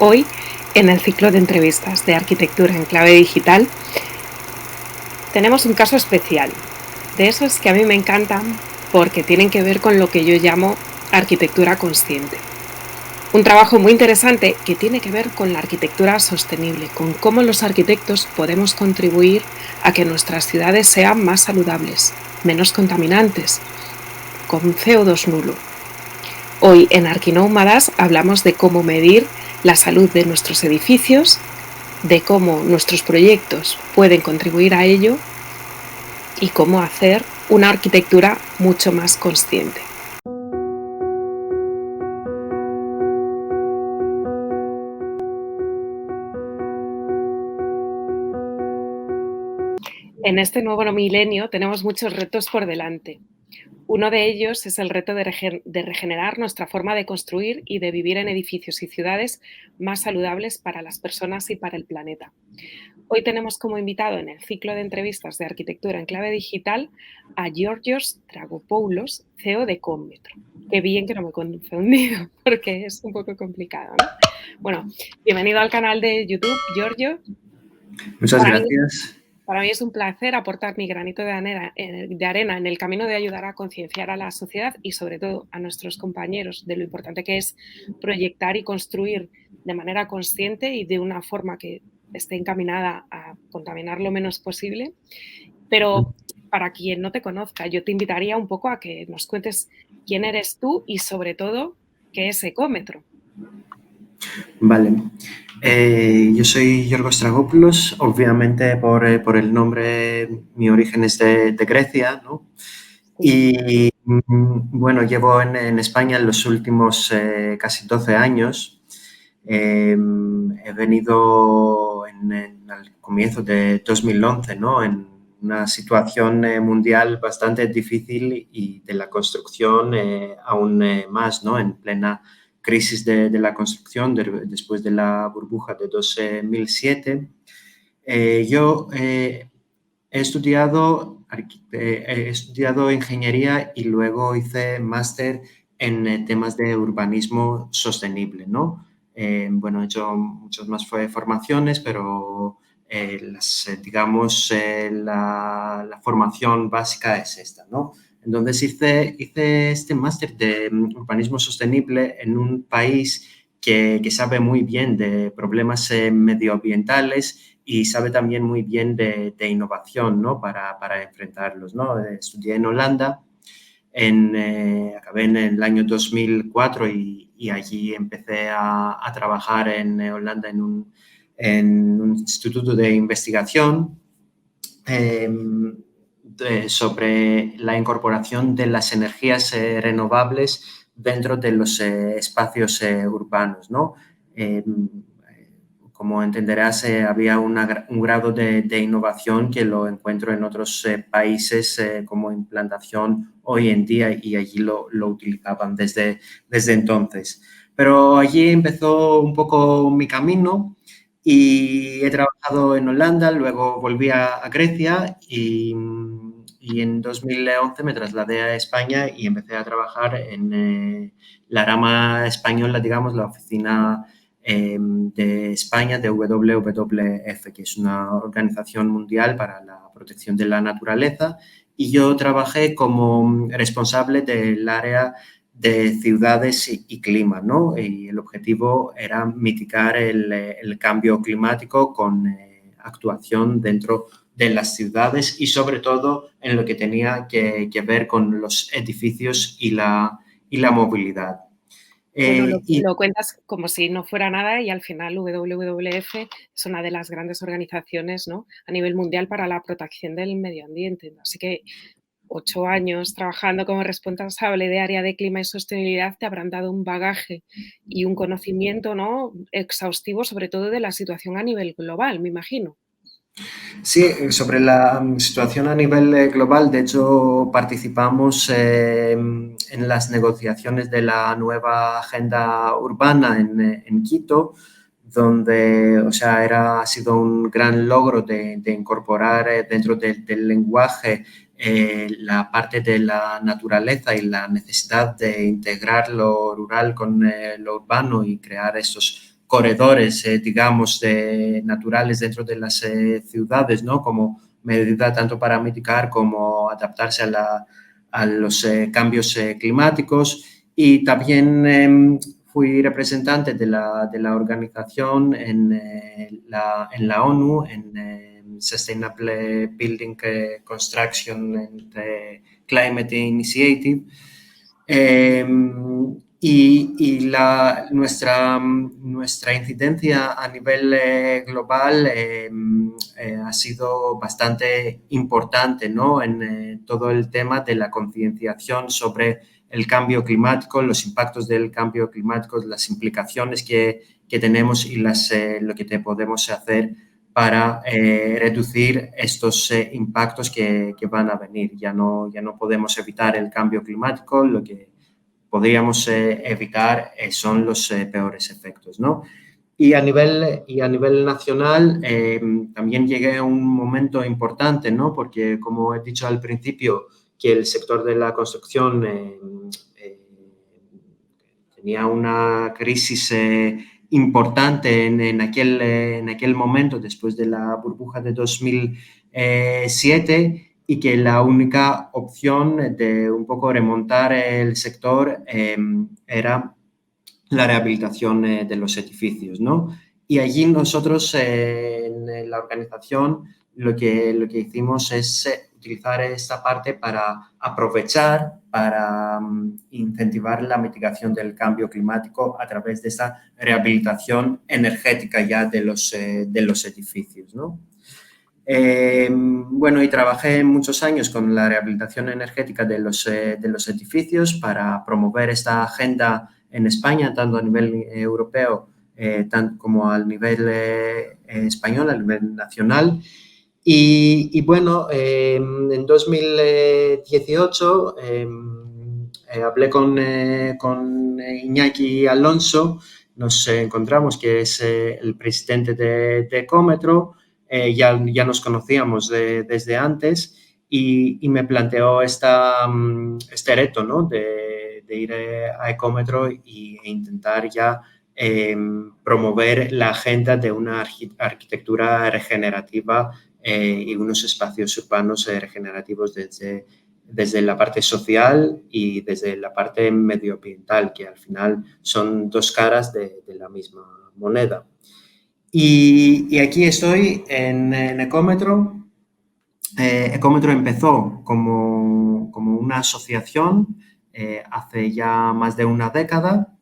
Hoy, en el ciclo de entrevistas de arquitectura en clave digital, tenemos un caso especial, de esos que a mí me encantan porque tienen que ver con lo que yo llamo arquitectura consciente. Un trabajo muy interesante que tiene que ver con la arquitectura sostenible, con cómo los arquitectos podemos contribuir a que nuestras ciudades sean más saludables, menos contaminantes, con CO2 nulo. Hoy en Arquinómadas hablamos de cómo medir la salud de nuestros edificios, de cómo nuestros proyectos pueden contribuir a ello y cómo hacer una arquitectura mucho más consciente. En este nuevo milenio tenemos muchos retos por delante. Uno de ellos es el reto de regenerar nuestra forma de construir y de vivir en edificios y ciudades más saludables para las personas y para el planeta. Hoy tenemos como invitado en el ciclo de entrevistas de arquitectura en clave digital a Georgios Dragopoulos, CEO de Commetro. Qué bien que no me he confundido, porque es un poco complicado, ¿no? Bueno, bienvenido al canal de YouTube, Giorgio. Muchas Para mí, gracias. para mí es un placer aportar mi granito de arena en el camino de ayudar a concienciar a la sociedad y sobre todo a nuestros compañeros de lo importante que es proyectar y construir de manera consciente y de una forma que esté encaminada a contaminar lo menos posible. Pero para quien no te conozca, yo te invitaría un poco a que nos cuentes quién eres tú y sobre todo qué es Ecómetro. Vale. Yo soy Yorgos Dragopoulos, obviamente por el nombre, mi origen es de Grecia, ¿no? Sí. Bueno, llevo en España en los últimos casi 12 años. He venido al comienzo de 2011, ¿no? En una situación mundial bastante difícil y de la construcción aún más, ¿no? En plena crisis de la construcción después de la burbuja de 2007. Yo he estudiado ingeniería y luego hice máster en temas de urbanismo sostenible, ¿no? Bueno, he hecho muchas más formaciones, pero digamos, la formación básica es esta, ¿no? Entonces hice este máster de urbanismo sostenible en un país que sabe muy bien de problemas medioambientales y sabe también muy bien de innovación, ¿no? Para enfrentarlos, ¿no? Estudié en Holanda, acabé en el año 2004 y allí empecé a trabajar en Holanda en un instituto de investigación sobre la incorporación de las energías renovables dentro de los espacios urbanos, ¿no? Como entenderás, había un grado de innovación que lo encuentro en otros países como implantación hoy en día y allí lo utilizaban desde entonces. Pero allí empezó un poco mi camino y he trabajado en Holanda, luego volví a Grecia y en 2011 me trasladé a España y empecé a trabajar en la rama española, digamos, la oficina de España de WWF, que es una organización mundial para la protección de la naturaleza, y yo trabajé como responsable del área de ciudades y clima, ¿no? Y el objetivo era mitigar el cambio climático con actuación dentro de las ciudades y sobre todo en lo que tenía que ver con los edificios y la movilidad. Bueno, Y lo cuentas como si no fuera nada y al final WWF es una de las grandes organizaciones, ¿no? A nivel mundial para la protección del medio ambiente. Así que 8 años trabajando como responsable de área de clima y sostenibilidad te habrán dado un bagaje y un conocimiento, ¿no? Exhaustivo, sobre todo de la situación a nivel global, me imagino. Sí, sobre la situación a nivel global, de hecho, participamos en las negociaciones de la nueva agenda urbana en Quito, donde, o sea, ha sido un gran logro de incorporar dentro del lenguaje la parte de la naturaleza y la necesidad de integrar lo rural con lo urbano y crear estos corredores, digamos, naturales dentro de las ciudades, ¿no? Como medida tanto para mitigar como adaptarse a los cambios climáticos. Y también fui representante de la organización en la ONU, en Sustainable Building Construction and Climate Initiative. Eh, nuestra incidencia a nivel global ha sido bastante importante, ¿no? En todo el tema de la concienciación sobre el cambio climático, los impactos del cambio climático, las implicaciones que tenemos y lo que podemos hacer para reducir estos impactos que van a venir. Ya no podemos evitar el cambio climático, lo que podríamos evitar son los peores efectos, ¿no? Y a nivel nacional también llegué a un momento importante, ¿no? Porque, como he dicho al principio, que el sector de la construcción tenía una crisis importante en aquel momento, después de la burbuja de 2007, y que la única opción de un poco remontar el sector era la rehabilitación de los edificios, ¿no? Y allí nosotros en la organización lo que hicimos es utilizar esta parte para aprovechar, para incentivar la mitigación del cambio climático a través de esta rehabilitación energética ya de los edificios, ¿no? Bueno, y trabajé muchos años con la rehabilitación energética de los edificios para promover esta agenda en España, tanto a nivel europeo tanto como al nivel español, a nivel nacional. Y bueno, en 2018 hablé con Iñaki Alonso, nos encontramos, que es el presidente de Ecómetro. Ya nos conocíamos desde antes y me planteó este reto, ¿no? de ir a Ecómetro e intentar ya promover la agenda de una arquitectura regenerativa y unos espacios urbanos regenerativos desde la parte social y desde la parte medioambiental, que al final son dos caras de la misma moneda. Y aquí estoy en Ecómetro. Ecómetro empezó como una asociación hace ya más de una década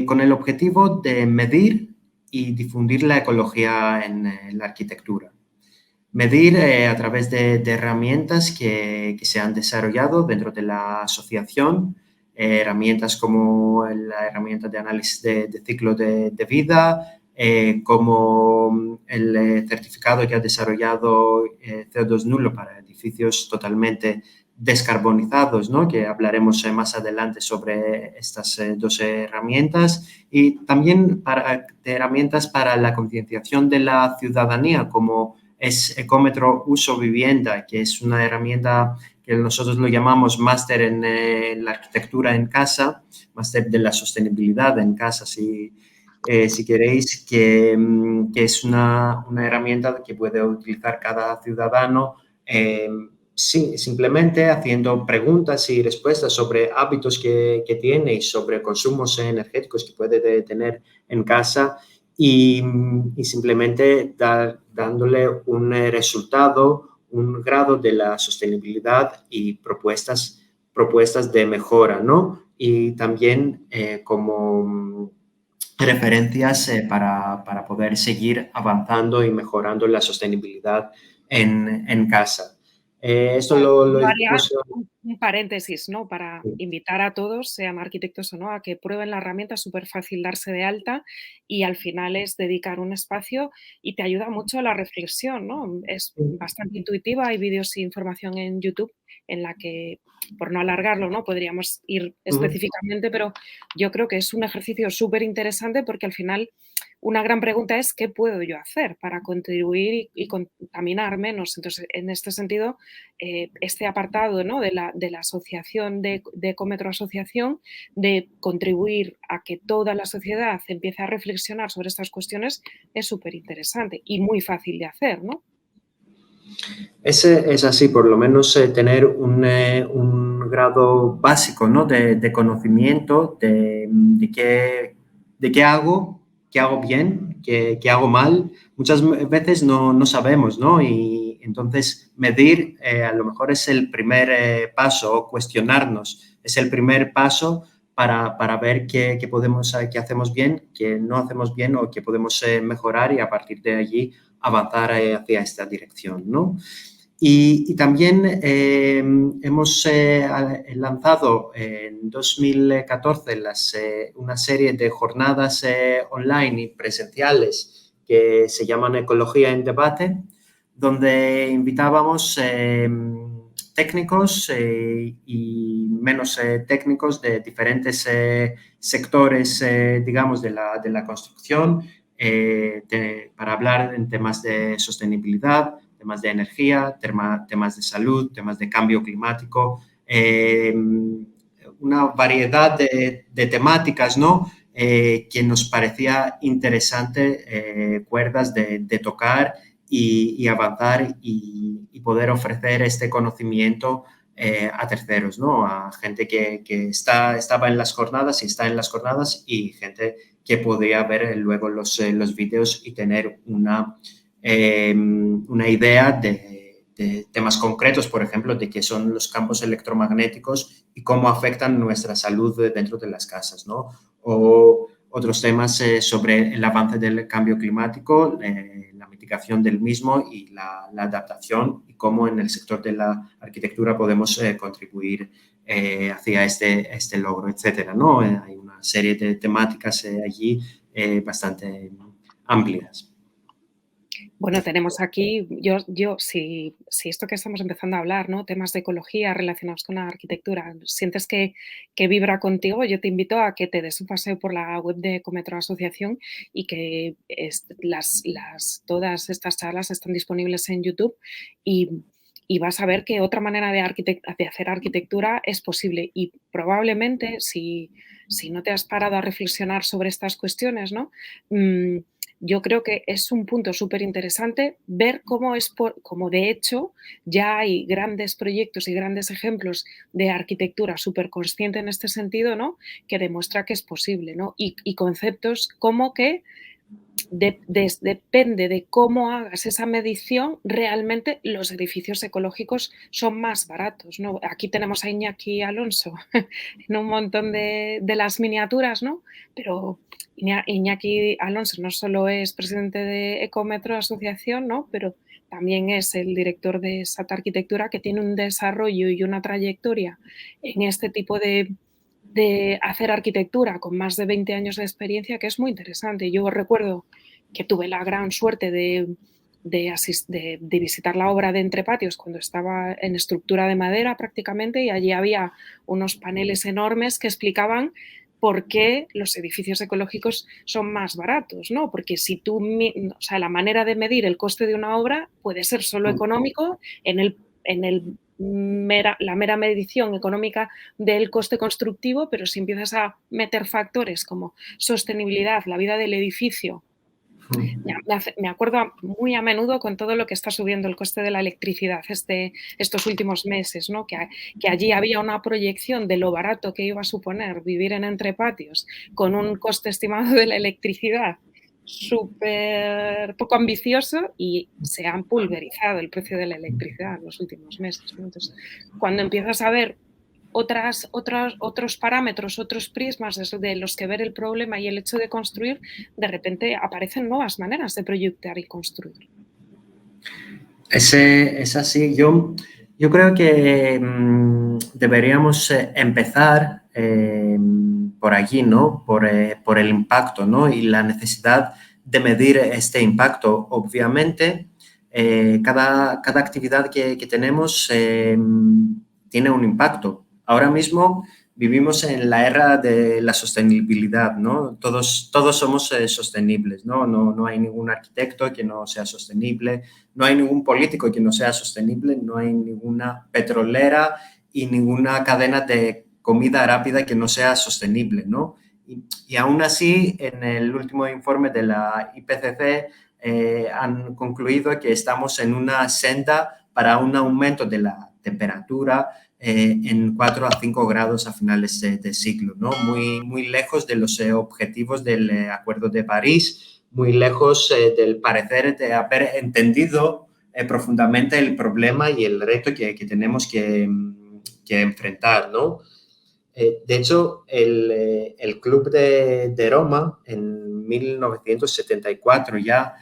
con el objetivo de medir y difundir la ecología en la arquitectura. Medir a través de herramientas que se han desarrollado dentro de la asociación, herramientas como la herramienta de análisis de ciclo de vida, como el certificado que ha desarrollado CO2 nulo para edificios totalmente descarbonizados, ¿no? Que hablaremos más adelante sobre estas dos herramientas, y también de herramientas para la concienciación de la ciudadanía, como es Ecómetro Uso Vivienda, que es una herramienta que nosotros lo llamamos máster en la arquitectura en casa, máster de la sostenibilidad en casa, si queréis, que es una herramienta que puede utilizar cada ciudadano sí, simplemente haciendo preguntas y respuestas sobre hábitos que tiene y sobre consumos energéticos que puede tener en casa, y simplemente dándole un resultado, un grado de la sostenibilidad y propuestas de mejora, ¿no? Y también como referencias para poder seguir avanzando y mejorando la sostenibilidad en casa. Esto lo Yo haría hicimos. un paréntesis, ¿no? Para invitar a todos, sean arquitectos o no, a que prueben la herramienta. Es súper fácil darse de alta y al final es dedicar un espacio y te ayuda mucho a la reflexión, ¿no? Es bastante intuitiva, hay vídeos y información en YouTube en la que, por no alargarlo, ¿no? Podríamos ir específicamente, pero yo creo que es un ejercicio súper interesante porque al final una gran pregunta es ¿qué puedo yo hacer para contribuir y contaminar menos? Entonces, en este sentido, este apartado, ¿no?, de la asociación de Ecómetro Asociación, de contribuir a que toda la sociedad empiece a reflexionar sobre estas cuestiones, es súper interesante y muy fácil de hacer, ¿no? Es así, por lo menos tener un grado básico, ¿no?, de conocimiento de qué hago bien, qué hago mal. Muchas veces no sabemos, ¿no? Y entonces medir a lo mejor es el primer paso, o cuestionarnos es el primer paso para ver qué podemos, qué hacemos bien, qué no hacemos bien o qué podemos mejorar, y a partir de allí avanzar hacia esta dirección, ¿no? Y también hemos lanzado en 2014 una serie de jornadas online y presenciales que se llaman Ecología en Debate, donde invitábamos técnicos y menos técnicos de diferentes sectores, digamos, de la construcción, para hablar en temas de sostenibilidad, temas de energía, temas de salud, temas de cambio climático, una variedad de temáticas, ¿no? Que nos parecía interesante, cuerdas de tocar y avanzar y poder ofrecer este conocimiento a terceros, ¿no? A gente que estaba en las jornadas y está en las jornadas, y gente que podía ver luego los vídeos y tener una idea de temas concretos, por ejemplo, de qué son los campos electromagnéticos y cómo afectan nuestra salud dentro de las casas, ¿no? O otros temas sobre el avance del cambio climático, la mitigación del mismo y la adaptación, y cómo en el sector de la arquitectura podemos contribuir hacia este logro, etcétera, ¿no? Hay una serie de temáticas allí bastante amplias. Bueno, tenemos aquí, si esto que estamos empezando a hablar, ¿no? Temas de ecología relacionados con la arquitectura, sientes que vibra contigo, yo te invito a que te des un paseo por la web de Ecometro Asociación y que todas estas charlas están disponibles en YouTube y vas a ver que otra manera de hacer arquitectura es posible y probablemente si no te has parado a reflexionar sobre estas cuestiones, ¿no? Yo creo que es un punto súper interesante ver cómo de hecho ya hay grandes proyectos y grandes ejemplos de arquitectura súper consciente en este sentido, ¿no? Que demuestra que es posible, ¿no? Y conceptos como que depende de cómo hagas esa medición, realmente los edificios ecológicos son más baratos, ¿no? Aquí tenemos a Iñaki Alonso en un montón de las miniaturas, ¿no? Pero Iñaki Alonso no solo es presidente de Ecometro Asociación, ¿no? Pero también es el director de SAT Arquitectura, que tiene un desarrollo y una trayectoria en este tipo de hacer arquitectura con más de 20 años de experiencia, que es muy interesante. Yo recuerdo que tuve la gran suerte de visitar la obra de Entre Patios cuando estaba en estructura de madera prácticamente, y allí había unos paneles enormes que explicaban por qué los edificios ecológicos son más baratos, ¿no? Porque si o sea, la manera de medir el coste de una obra puede ser solo económico la mera medición económica del coste constructivo, pero si empiezas a meter factores como sostenibilidad, la vida del edificio, me acuerdo muy a menudo con todo lo que está subiendo el coste de la electricidad estos últimos meses, ¿no? Que allí había una proyección de lo barato que iba a suponer vivir en Entre Patios con un coste estimado de la electricidad súper poco ambicioso, y se han pulverizado el precio de la electricidad en los últimos meses, ¿no? Entonces, cuando empiezas a ver otros parámetros, otros prismas de los que ver el problema y el hecho de construir, de repente aparecen nuevas maneras de proyectar y construir. Es así. Yo creo que deberíamos empezar por allí, ¿no? Por el impacto, ¿no? Y la necesidad de medir este impacto. Obviamente, cada actividad que tenemos tiene un impacto. Ahora mismo vivimos en la era de la sostenibilidad, ¿no? Todos somos sostenibles, ¿no? No hay ningún arquitecto que no sea sostenible, no hay ningún político que no sea sostenible, no hay ninguna petrolera y ninguna cadena de comida rápida que no sea sostenible, ¿no? Y aún así, en el último informe de la IPCC han concluido que estamos en una senda para un aumento de la temperatura en 4 a 5 grados a finales de siglo, ¿no? Muy lejos de los objetivos del Acuerdo de París, muy lejos del parecer de haber entendido profundamente el problema y el reto que tenemos que enfrentar, ¿no? De hecho, el Club de Roma en 1974 ya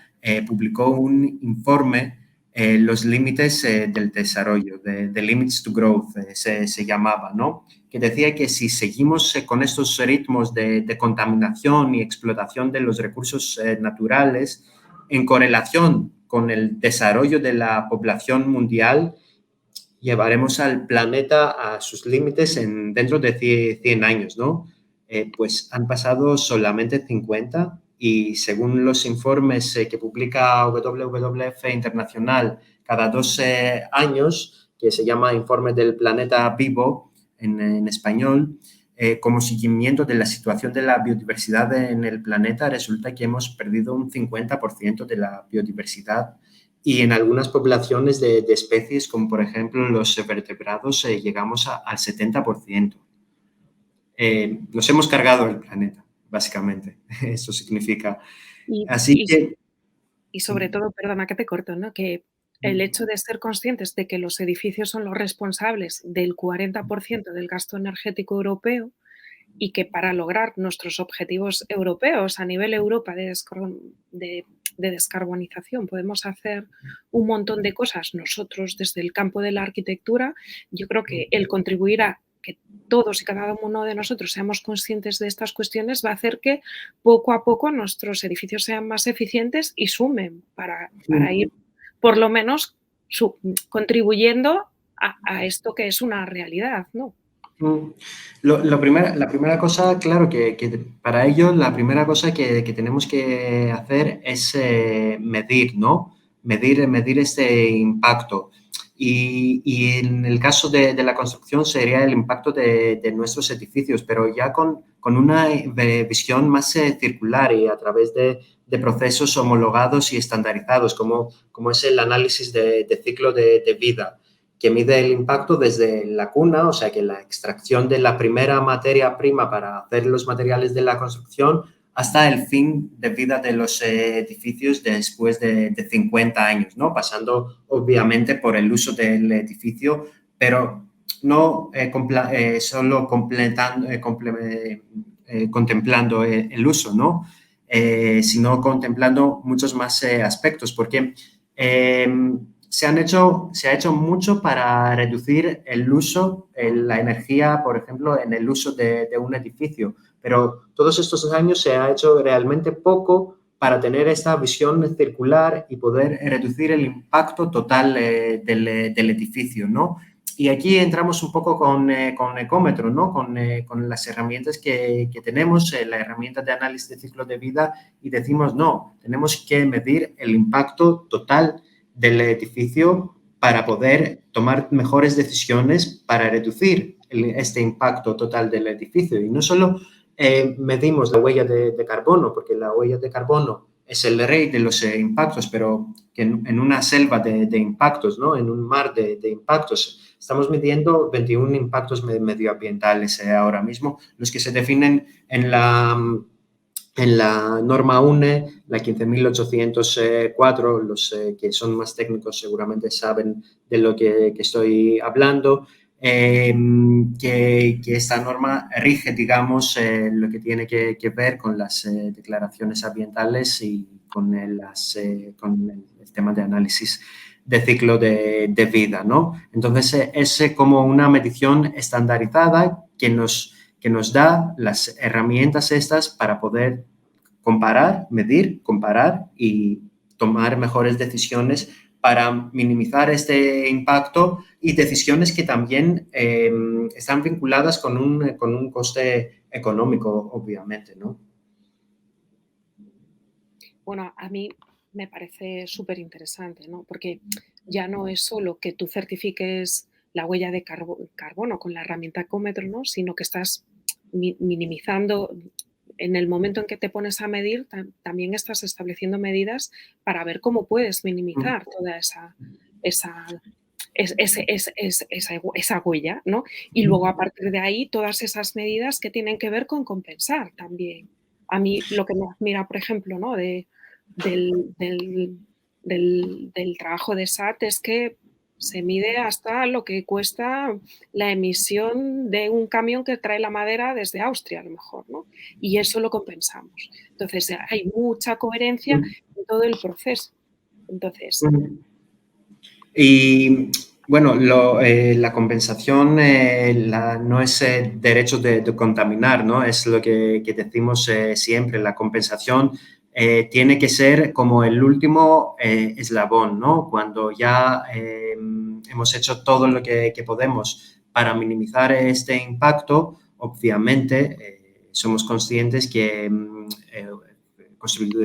publicó un informe, los límites del desarrollo, The Limits to Growth, se llamaba, ¿no? Que decía que si seguimos con estos ritmos de contaminación y explotación de los recursos naturales en correlación con el desarrollo de la población mundial, llevaremos al planeta a sus límites dentro de 100 años, ¿no? Pues han pasado solamente 50 y según los informes que publica WWF Internacional cada 12 años, que se llama Informe del Planeta Vivo en español, como seguimiento de la situación de la biodiversidad en el planeta, resulta que hemos perdido un 50% de la biodiversidad y en algunas poblaciones de especies, como por ejemplo los vertebrados, llegamos al 70%. Nos hemos cargado el planeta, básicamente. Eso significa. Y, Así y, que... y sobre todo, perdona que te corto, ¿no? Que el hecho de ser conscientes de que los edificios son los responsables del 40% del gasto energético europeo y que para lograr nuestros objetivos europeos a nivel Europa de descarbonización podemos hacer un montón de cosas nosotros desde el campo de la arquitectura, yo creo que el contribuir a que todos y cada uno de nosotros seamos conscientes de estas cuestiones va a hacer que poco a poco nuestros edificios sean más eficientes y sumen para ir por lo menos contribuyendo a esto que es una realidad, ¿no? La primera cosa, claro, que para ello la primera cosa que tenemos que hacer es medir, ¿no? Medir este impacto. Y en el caso de la construcción sería el impacto de nuestros edificios, pero ya con una visión más circular y a través de procesos homologados y estandarizados, como es el análisis de ciclo de vida, que mide el impacto desde la cuna, o sea, que la extracción de la primera materia prima para hacer los materiales de la construcción, hasta el fin de vida de los edificios después de 50 años, ¿no? Pasando obviamente por el uso del edificio, pero no solo contemplando el uso, ¿no? Sino contemplando muchos más aspectos, porque se ha hecho mucho para reducir el uso, la energía, por ejemplo, en el uso de un edificio, pero todos estos años se ha hecho realmente poco para tener esta visión circular y poder reducir el impacto total del edificio, ¿no? Y aquí entramos un poco con Ecómetro, ¿no? Con las herramientas que tenemos, la herramienta de análisis de ciclo de vida, y decimos, no, tenemos que medir el impacto total del edificio para poder tomar mejores decisiones para reducir este impacto total del edificio. Y no solo medimos la huella de carbono, porque la huella de carbono es el rey de los impactos, pero que en una selva de impactos, ¿no? En un mar de impactos, estamos midiendo 21 impactos medioambientales ahora mismo, los que se definen en la norma UNE, la 15.804, los que son más técnicos seguramente saben de lo que estoy hablando, que esta norma rige, digamos, lo que tiene que ver con las declaraciones ambientales y con el tema de análisis de ciclo de vida, ¿no? Entonces, es como una medición estandarizada que nos da las herramientas estas para poder comparar, medir, comparar y tomar mejores decisiones para minimizar este impacto y decisiones que también están vinculadas con un coste económico, obviamente, ¿no? Bueno, a mí me parece súper interesante, ¿no? Porque ya no es solo que tú certifiques la huella de carbono con la herramienta Ecómetro, ¿no? Sino que estás minimizando, en el momento en que te pones a medir, también estás estableciendo medidas para ver cómo puedes minimizar toda esa, esa huella, ¿no? Y luego a partir de ahí todas esas medidas que tienen que ver con compensar también. A mí lo que me admira, por ejemplo, ¿no? Del, del, del trabajo de SAT es que se mide hasta lo que cuesta la emisión de un camión que trae la madera desde Austria, a lo mejor, ¿no? Y eso lo compensamos. Entonces, hay mucha coherencia en todo el proceso. Entonces, Y bueno, la compensación no es derecho de contaminar, ¿no? Es lo que decimos siempre. La compensación tiene que ser como el último eslabón, ¿no? Cuando ya hemos hecho todo lo que podemos para minimizar este impacto, obviamente somos conscientes que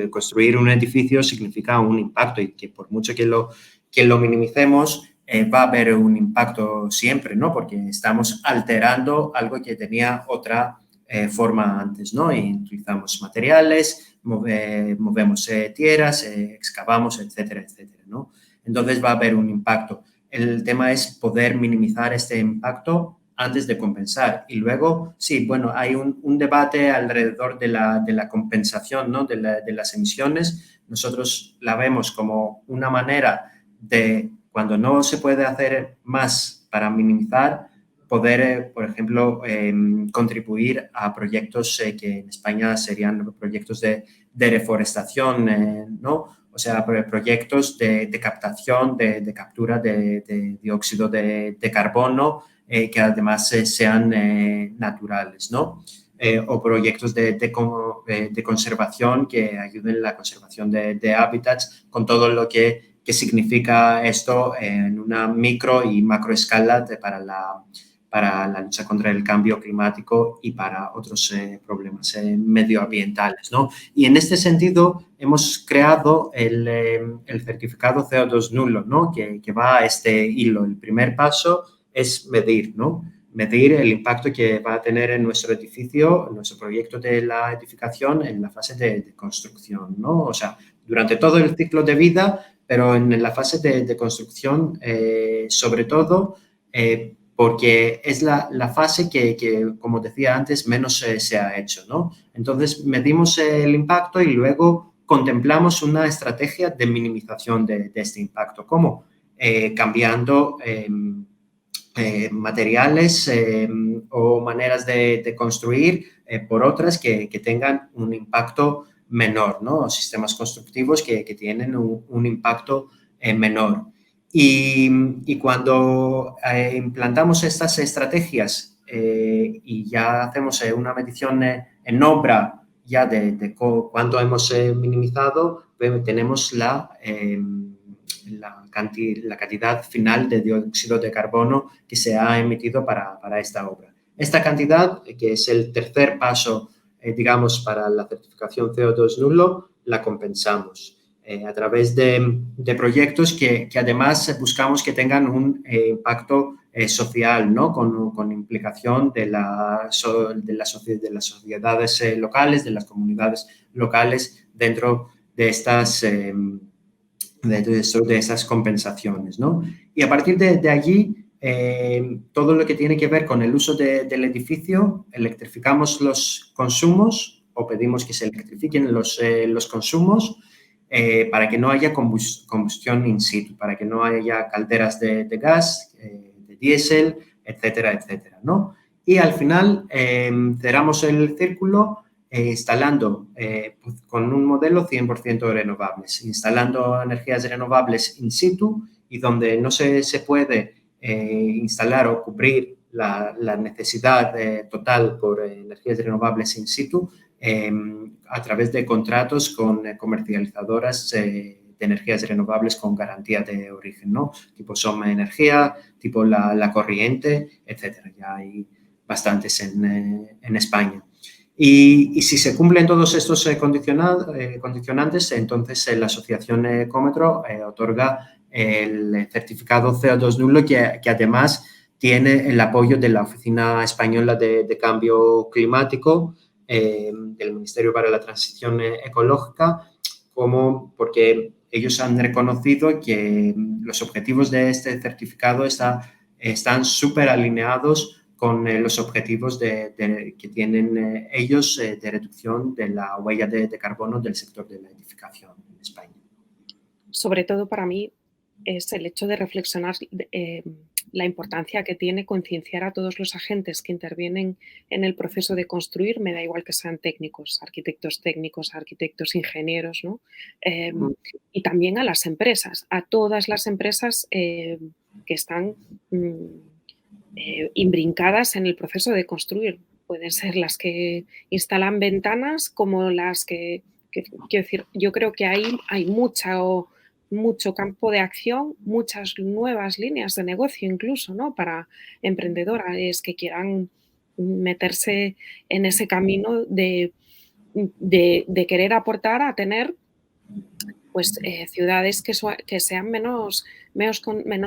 construir un edificio significa un impacto y que por mucho que lo minimicemos, va a haber un impacto siempre, ¿no? Porque estamos alterando algo que tenía otra forma antes, ¿no? Y utilizamos materiales, movemos tierras, excavamos, etcétera, etcétera, ¿no? Entonces va a haber un impacto. El tema es poder minimizar este impacto antes de compensar. Y luego, sí, bueno, hay un debate alrededor de la compensación, ¿no? De las emisiones. Nosotros la vemos como una manera de, cuando no se puede hacer más para minimizar, poder, por ejemplo, contribuir a proyectos que en España serían proyectos de reforestación, ¿no? O sea, proyectos de captación, de captura de dióxido de carbono, que además sean naturales, ¿no? O proyectos de conservación que ayuden a la conservación de hábitats con todo lo que significa esto en una micro y macro escala para la lucha contra el cambio climático y para otros problemas medioambientales, ¿no? Y en este sentido hemos creado el certificado CO2 nulo, ¿no? Que va a este hilo. El primer paso es medir, ¿no? Medir el impacto que va a tener en nuestro edificio, en nuestro proyecto de la edificación en la fase de construcción, ¿no? O sea, durante todo el ciclo de vida, pero en la fase de construcción, sobre todo, porque es la fase que, como decía antes, menos se ha hecho, ¿no? Entonces, medimos el impacto y luego contemplamos una estrategia de minimización de este impacto. ¿Cómo? Cambiando materiales o maneras de construir por otras que tengan un impacto menor, ¿no? Sistemas constructivos que tienen un impacto menor. Y cuando implantamos estas estrategias y ya hacemos una medición en obra ya de cuánto hemos minimizado, tenemos la cantidad final de dióxido de carbono que se ha emitido para esta obra. Esta cantidad, que es el tercer paso, digamos, para la certificación CO2 nulo, la compensamos a través de proyectos que además buscamos que tengan un impacto social, ¿no? Con implicación de las sociedades locales, de las comunidades locales dentro de estas de esas compensaciones, ¿no? Y a partir de allí, todo lo que tiene que ver con el uso del edificio, electrificamos los consumos o pedimos que se electrifiquen los consumos para que no haya combustión in situ, para que no haya calderas de gas, de diésel, etcétera, etcétera, ¿no? Y al final cerramos el círculo instalando pues, con un modelo 100% renovables, instalando energías renovables in situ y donde no se puede instalar o cubrir la necesidad total por energías renovables in situ a través de contratos con comercializadoras de energías renovables con garantía de origen, ¿no? Tipo Soma Energía, tipo la corriente, etcétera. Ya hay bastantes en España. Y si se cumplen todos estos condicionantes, entonces la asociación Ecómetro otorga el certificado CO2 nulo que además tiene el apoyo de la Oficina Española de Cambio Climático, del Ministerio para la Transición Ecológica, porque ellos han reconocido que los objetivos de este certificado están súper alineados con los objetivos que tienen ellos de reducción de la huella de carbono del sector de la edificación en España. Sobre todo para mí es el hecho de reflexionar la importancia que tiene concienciar a todos los agentes que intervienen en el proceso de construir, me da igual que sean técnicos, arquitectos, ingenieros, ¿no? Y también a las empresas, a todas las empresas que están imbrincadas en el proceso de construir. Pueden ser las que instalan ventanas como las quiero decir, yo creo que ahí hay mucho campo de acción, muchas nuevas líneas de negocio incluso, ¿no? Para emprendedores que quieran meterse en ese camino de querer aportar a tener pues ciudades que sean menos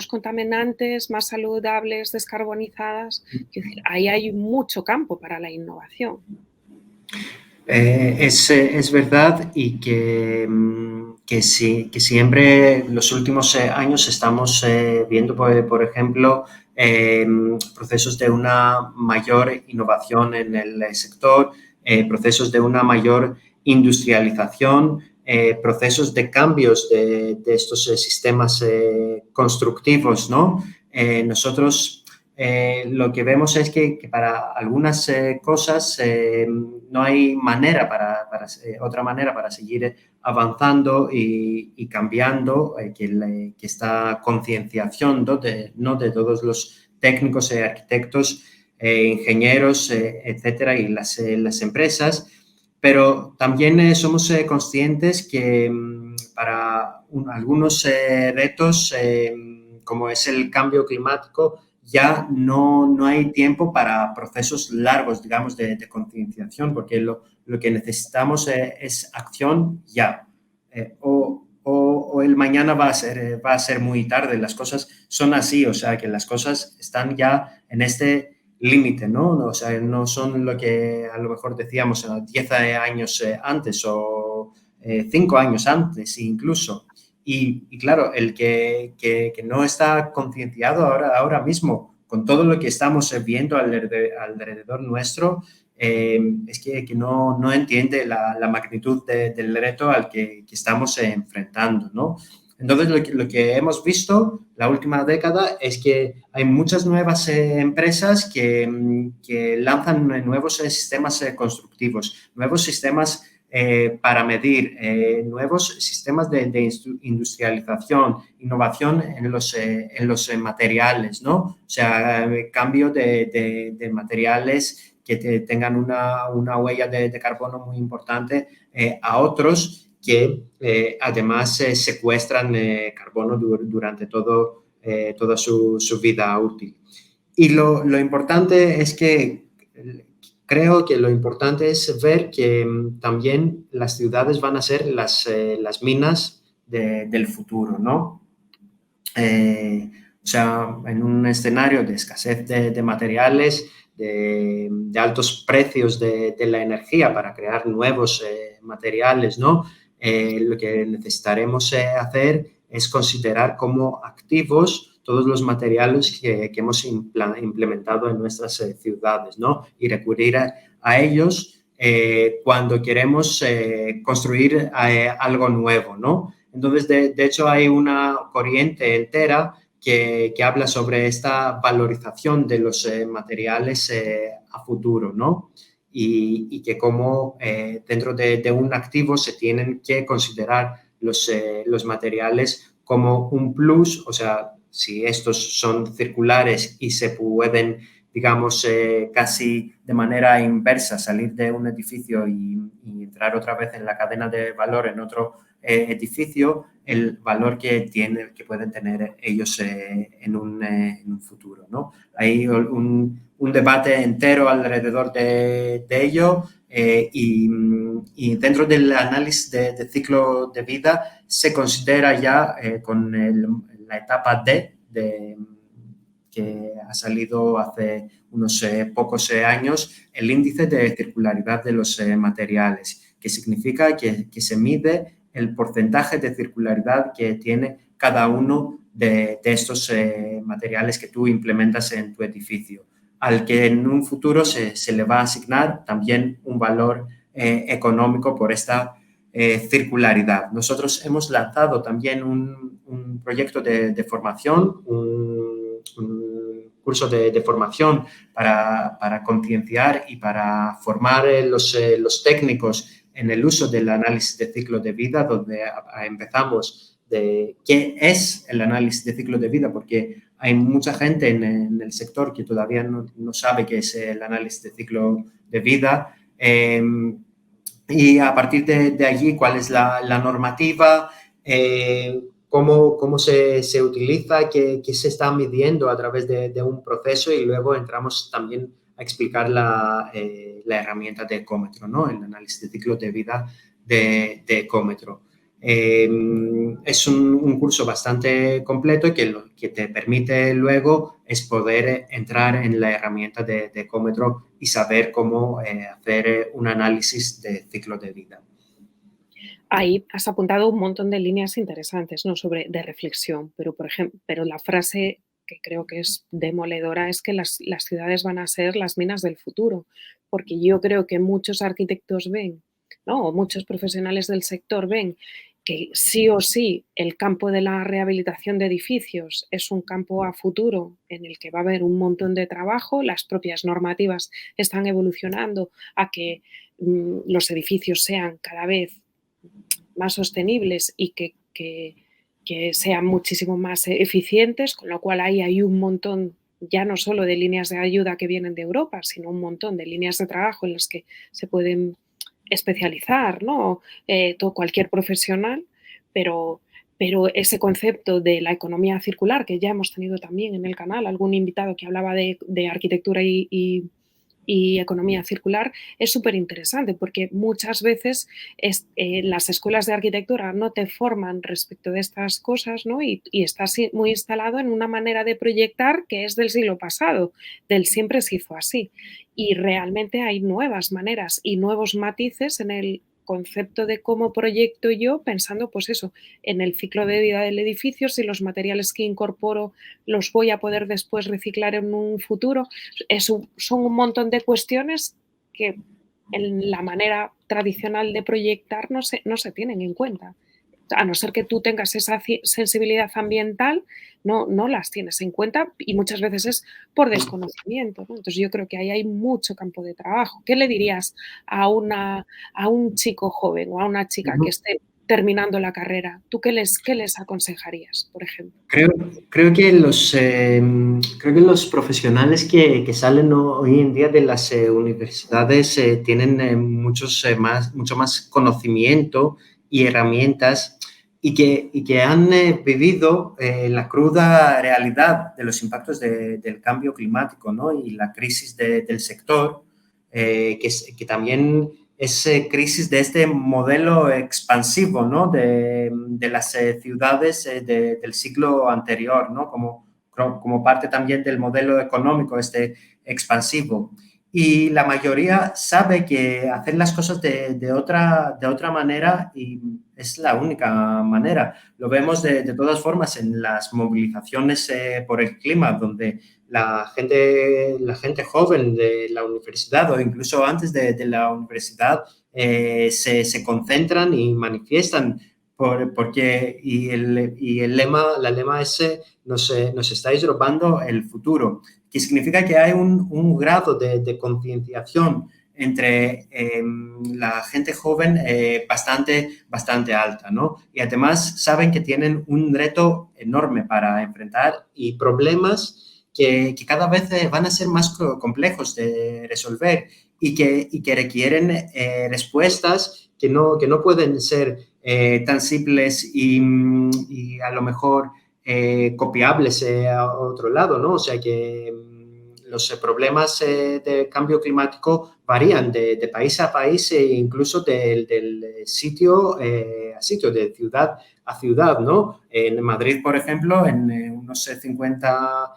contaminantes, más saludables, descarbonizadas. Quiero decir, ahí hay mucho campo para la innovación. Es verdad y que siempre en los últimos años estamos viendo, por ejemplo, procesos de una mayor innovación en el sector, procesos de una mayor industrialización, procesos de cambios de estos sistemas constructivos, ¿no? Nosotros lo que vemos es que para algunas cosas no hay otra manera para seguir avanzando y cambiando, que esta concienciación ¿no? de todos los técnicos, arquitectos, ingenieros, etcétera, y las empresas. Pero también somos conscientes que para algunos retos, como es el cambio climático, ya no hay tiempo para procesos largos, digamos, de concienciación, porque lo que necesitamos es acción ya. O el mañana va a ser muy tarde. Las cosas son así, o sea, que las cosas están ya en este límite, ¿no? O sea, no son lo que a lo mejor decíamos 10 años antes o 5 años antes incluso. Y claro, el que no está concienciado ahora mismo con todo lo que estamos viendo alrededor nuestro, es que no entiende la magnitud del reto al que estamos enfrentando, ¿no? Entonces, lo que hemos visto la última década es que hay muchas nuevas empresas que lanzan nuevos sistemas constructivos, nuevos sistemas para medir, nuevos sistemas de industrialización, innovación en los materiales, ¿no? O sea, cambio de materiales que tengan una huella de carbono muy importante a otros que además secuestran carbono durante toda su vida útil. Y lo importante es que creo que lo importante es ver que también las ciudades van a ser las minas del futuro, ¿no? O sea, en un escenario de escasez de materiales, de altos precios de la energía para crear nuevos materiales, ¿no? Lo que necesitaremos hacer es considerar como activos todos los materiales que hemos implementado en nuestras ciudades, ¿no? Y recurrir a ellos cuando queremos construir algo nuevo, ¿no? Entonces, de hecho, hay una corriente entera que habla sobre esta valorización de los materiales a futuro, ¿no? Y que como dentro de un activo se tienen que considerar los materiales como un plus, o sea, si estos son circulares y se pueden, digamos, casi de manera inversa salir de un edificio y entrar otra vez en la cadena de valor en otro edificio, el valor que pueden tener ellos en un futuro, ¿no? Hay un debate entero alrededor de ello. Y dentro del análisis de ciclo de vida se considera ya con la etapa D, que ha salido hace unos pocos años, el índice de circularidad de los materiales, que significa que se mide el porcentaje de circularidad que tiene cada uno de estos materiales que tú implementas en tu edificio, al que en un futuro se le va a asignar también un valor económico por esta circularidad. Nosotros hemos lanzado también un proyecto de formación, un curso de formación para concienciar y para formar los técnicos en el uso del análisis de ciclo de vida, donde empezamos de qué es el análisis de ciclo de vida, porque hay mucha gente en el sector que todavía no sabe qué es el análisis de ciclo de vida. Y a partir de allí, cuál es la normativa, cómo se utiliza, qué se está midiendo a través de un proceso, y luego entramos también a explicar la herramienta de ecómetro, ¿no? El análisis de ciclo de vida de ecómetro. Es un curso bastante completo que lo que te permite luego es poder entrar en la herramienta de ecómetro y saber cómo hacer un análisis de ciclo de vida. Ahí has apuntado un montón de líneas interesantes, ¿no? De reflexión, pero por ejemplo, la frase que creo que es demoledora es que las ciudades van a ser las minas del futuro, porque yo creo que muchos arquitectos ven, ¿no? O muchos profesionales del sector ven que sí o sí el campo de la rehabilitación de edificios es un campo a futuro en el que va a haber un montón de trabajo, las propias normativas están evolucionando a que los edificios sean cada vez más sostenibles y que sean muchísimo más eficientes, con lo cual ahí hay un montón, ya no solo de líneas de ayuda que vienen de Europa, sino un montón de líneas de trabajo en las que se pueden especializar, ¿no? Cualquier profesional, pero ese concepto de la economía circular, que ya hemos tenido también en el canal, algún invitado que hablaba de arquitectura y economía circular, es súper interesante porque muchas veces las escuelas de arquitectura no te forman respecto de estas cosas, ¿no? Y estás muy instalado en una manera de proyectar que es del siglo pasado, del siempre se hizo así. Y realmente hay nuevas maneras y nuevos matices en el concepto de cómo proyecto yo, pensando pues eso, en el ciclo de vida del edificio, si los materiales que incorporo los voy a poder después reciclar en un futuro. Son un montón de cuestiones que en la manera tradicional de proyectar no se tienen en cuenta. A no ser que tú tengas esa sensibilidad ambiental, no las tienes en cuenta y muchas veces es por desconocimiento, ¿no? Entonces yo creo que ahí hay mucho campo de trabajo. ¿Qué le dirías a un chico joven o a una chica que esté terminando la carrera? ¿Tú qué les aconsejarías, por ejemplo? Creo que los profesionales que salen hoy en día de las universidades tienen mucho más conocimiento y herramientas, y que han vivido la cruda realidad de los impactos del cambio climático, ¿no? Y la crisis del sector, que también es crisis de este modelo expansivo, ¿no? De las ciudades del siglo anterior, ¿no? Como parte también del modelo económico expansivo. Y la mayoría sabe que hacer las cosas de otra manera y es la única manera. Lo vemos de todas formas en las movilizaciones por el clima, donde la gente joven de la universidad o incluso antes de la universidad se concentran y manifiestan la lema es nos estáis robando el futuro, que significa que hay un grado de concienciación entre la gente joven bastante alta, ¿no? Y además saben que tienen un reto enorme para enfrentar y problemas que cada vez van a ser más complejos de resolver y que requieren respuestas que no pueden ser tan simples y a lo mejor copiables a otro lado, ¿no? O sea que los problemas de cambio climático varían de país a país e incluso del sitio a sitio, de ciudad a ciudad, ¿no? En Madrid, por ejemplo, en unos 50,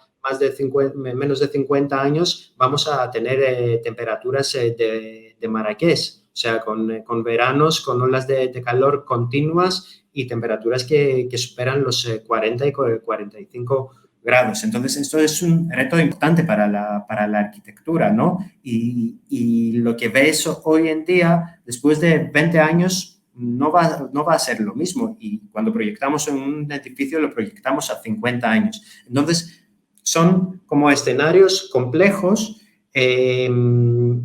menos de 50 años vamos a tener temperaturas de Marrakech, o sea, con veranos, con olas de calor continuas y temperaturas que superan los 40 y 45 grados. Entonces, esto es un reto importante para la arquitectura, ¿no? Y lo que ves hoy en día, después de 20 años, no va a ser lo mismo. Y cuando proyectamos en un edificio, lo proyectamos a 50 años. Entonces, son como escenarios complejos que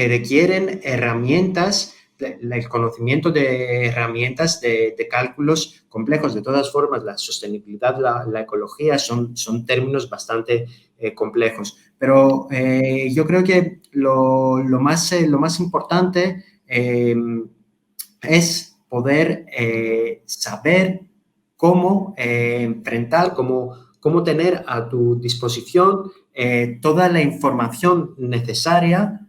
requieren herramientas, el conocimiento de herramientas de cálculos complejos. De todas formas, la sostenibilidad, la ecología son términos bastante complejos. Pero yo creo que lo más importante es poder saber cómo enfrentar, cómo tener a tu disposición toda la información necesaria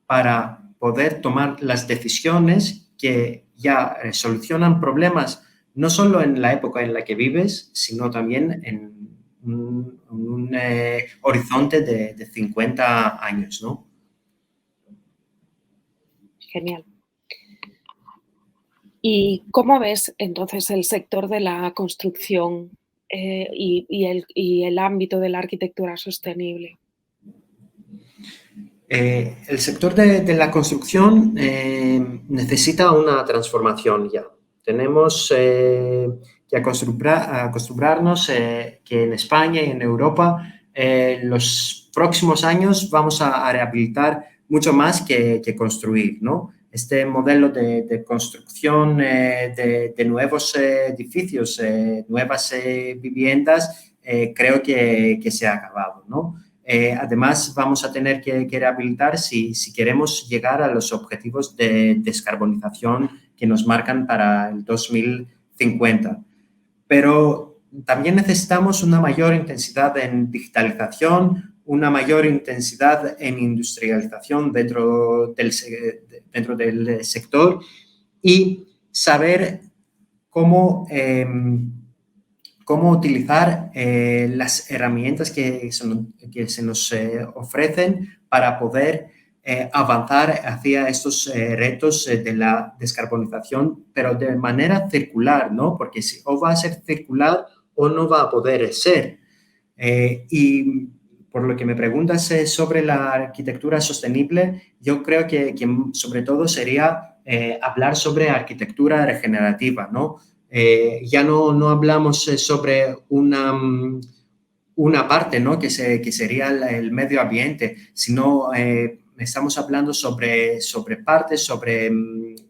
para poder tomar las decisiones que ya solucionan problemas no solo en la época en la que vives, sino también en un horizonte de 50 años, ¿no? Genial. ¿Y cómo ves entonces el sector de la construcción y el ámbito de la arquitectura sostenible? El sector de la construcción necesita una transformación ya. Tenemos que acostumbrarnos que en España y en Europa los próximos años vamos a rehabilitar mucho más que construir, ¿no? Este modelo de construcción de nuevos edificios, nuevas viviendas, creo que se ha acabado, ¿no? Además, vamos a tener que rehabilitar si queremos llegar a los objetivos de descarbonización que nos marcan para el 2050. Pero también necesitamos una mayor intensidad en digitalización, una mayor intensidad en industrialización dentro del sector y saber cómo utilizar las herramientas que se nos ofrecen para poder avanzar hacia estos retos de la descarbonización, pero de manera circular, ¿no? Porque si o va a ser circular o no va a poder ser. Y por lo que me preguntas sobre la arquitectura sostenible, yo creo que sobre todo sería hablar sobre arquitectura regenerativa, ¿no? Ya no hablamos sobre una parte, ¿no? que sería el medio ambiente, sino estamos hablando sobre partes, sobre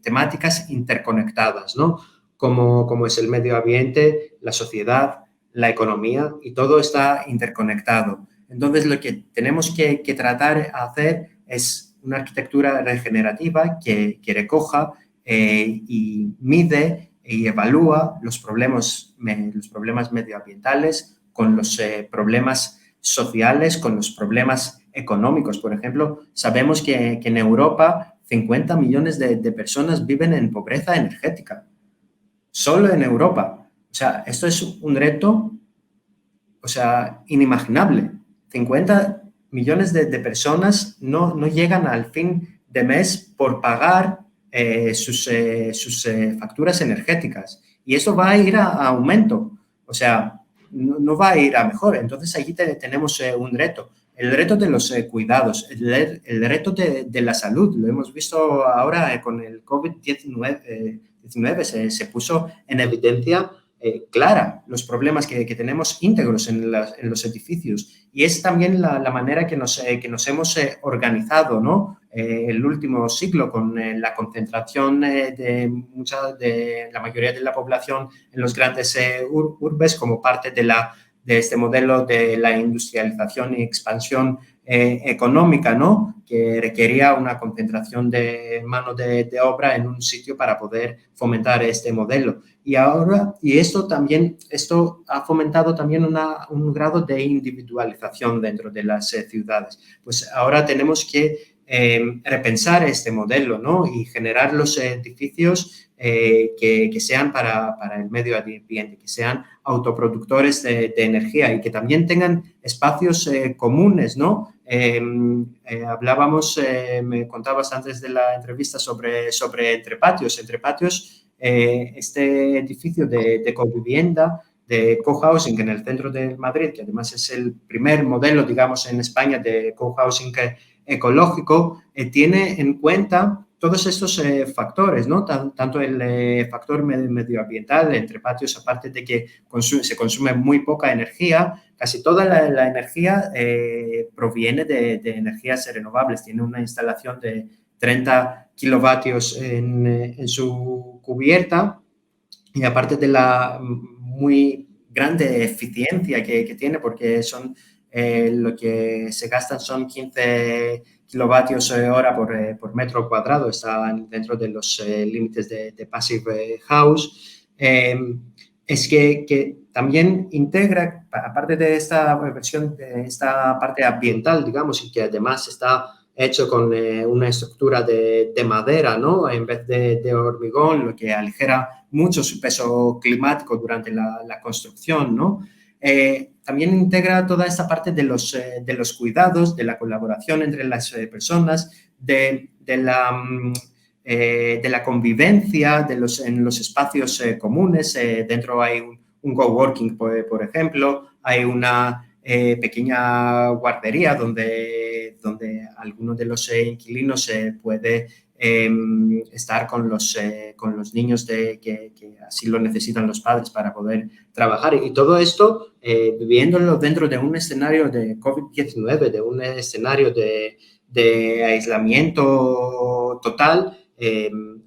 temáticas interconectadas, ¿no? Como es el medio ambiente, la sociedad, la economía, y todo está interconectado. Entonces, lo que tenemos que tratar de hacer es una arquitectura regenerativa que recoja y mide y evalúa los problemas medioambientales con los problemas sociales, con los problemas económicos. Por ejemplo, sabemos que en Europa 50 millones de personas viven en pobreza energética, solo en Europa. O sea, esto es un reto, o sea, inimaginable. 50 millones de personas no llegan al fin de mes por pagar sus facturas energéticas. Y eso va a ir a aumento. O sea, no va a ir a mejor. Entonces, allí tenemos un reto. El reto de los cuidados, el reto de la salud. Lo hemos visto ahora con el COVID-19, se puso en evidencia clara los problemas que tenemos íntegros en los edificios. Y es también la manera que nos hemos organizado, ¿no? El último siglo, con la concentración de la mayoría de la población en los grandes urbes como parte de este modelo de la industrialización y expansión económica, ¿no? Que requería una concentración de mano de obra en un sitio para poder fomentar este modelo. Y esto ha fomentado también un grado de individualización dentro de las ciudades. Pues ahora tenemos que repensar este modelo, ¿no? Y generar los edificios que sean para el medio ambiente, que sean autoproductores de energía y que también tengan espacios comunes, ¿no? Me contabas antes de la entrevista sobre Entrepatios. Entrepatios, este edificio de covivienda, de cohousing en el centro de Madrid, que además es el primer modelo, digamos, en España de cohousing ecológico, tiene en cuenta todos estos factores, ¿no? Tanto el factor medioambiental, entre patios, aparte de que se consume muy poca energía, casi toda la energía proviene de energías renovables. Tiene una instalación de 30 kilovatios en su cubierta y aparte de la muy grande eficiencia que tiene, porque lo que se gastan son 15 kilovatios hora por metro cuadrado, está dentro de los límites de Passive House. Es que también integra, aparte de esta versión, de esta parte ambiental, digamos, y que además está hecho con una estructura de madera, ¿no? En vez de hormigón, lo que aligera mucho su peso climático durante la construcción, ¿no? También integra toda esta parte de los cuidados, de la colaboración entre las personas, de la convivencia en los espacios comunes. Dentro hay un coworking, por ejemplo, hay una pequeña guardería donde alguno de los inquilinos puede estar con los niños que así lo necesitan los padres para poder trabajar. Y todo esto viviéndolo dentro de un escenario de COVID-19, de un escenario de aislamiento total,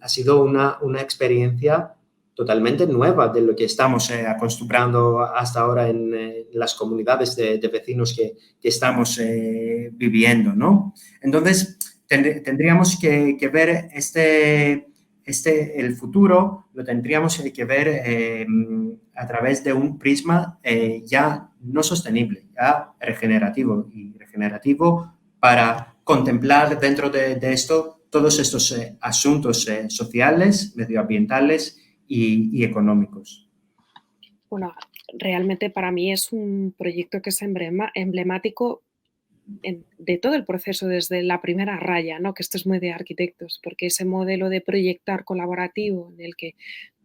ha sido una experiencia totalmente nueva de lo que estamos acostumbrando hasta ahora en las comunidades de vecinos que estamos viviendo, ¿no? Entonces, tendríamos que ver el futuro, lo tendríamos que ver a través de un prisma ya no sostenible, ya regenerativo para contemplar dentro de esto todos estos asuntos sociales, medioambientales y económicos. Bueno, realmente para mí es un proyecto que es emblemático de todo el proceso desde la primera raya, ¿no? Que esto es muy de arquitectos, porque ese modelo de proyectar colaborativo en el que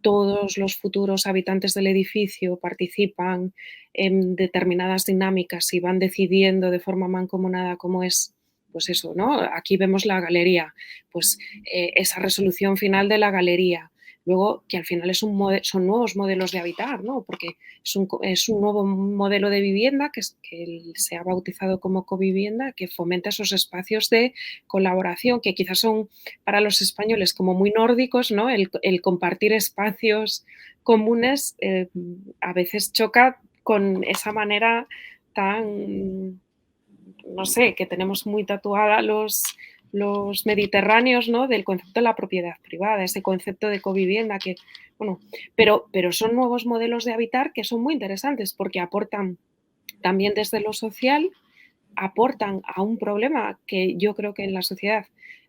todos los futuros habitantes del edificio participan en determinadas dinámicas y van decidiendo de forma mancomunada cómo es, pues eso, ¿no? Aquí vemos la galería, pues esa resolución final de la galería. Luego, que al final son nuevos modelos de habitar, ¿no? Porque es un nuevo modelo de vivienda que se ha bautizado como covivienda, que fomenta esos espacios de colaboración que quizás son para los españoles como muy nórdicos, ¿no? El compartir espacios comunes a veces choca con esa manera tan, no sé, que tenemos muy tatuada los mediterráneos, ¿no? Del concepto de la propiedad privada, ese concepto de covivienda que, bueno, pero son nuevos modelos de habitar que son muy interesantes porque aportan también desde lo social, aportan a un problema que yo creo que en la sociedad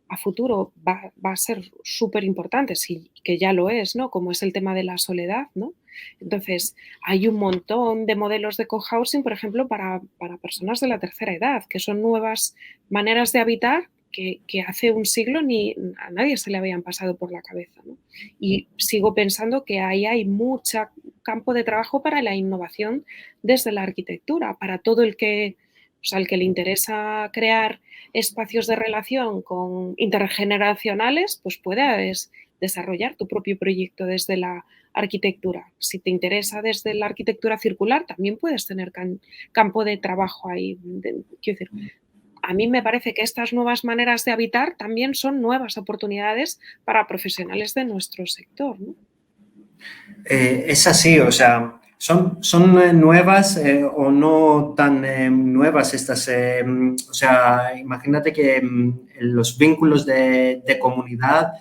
a futuro va a ser súper importante, sí, que ya lo es, ¿no? Como es el tema de la soledad, ¿no? Entonces, hay un montón de modelos de cohousing, por ejemplo, para personas de la tercera edad, que son nuevas maneras de habitar que hace un siglo ni a nadie se le habían pasado por la cabeza, ¿no? Y sigo pensando que ahí hay mucho campo de trabajo para la innovación desde la arquitectura, para todo el que, o sea, al que le interesa crear espacios de relación con intergeneracionales, pues puedes desarrollar tu propio proyecto desde la arquitectura. Si te interesa desde la arquitectura circular, también puedes tener campo de trabajo ahí. Quiero decir, a mí me parece que estas nuevas maneras de habitar también son nuevas oportunidades para profesionales de nuestro sector, ¿no? Es así, o sea, Son nuevas o no tan nuevas estas. O sea, imagínate que los vínculos de comunidad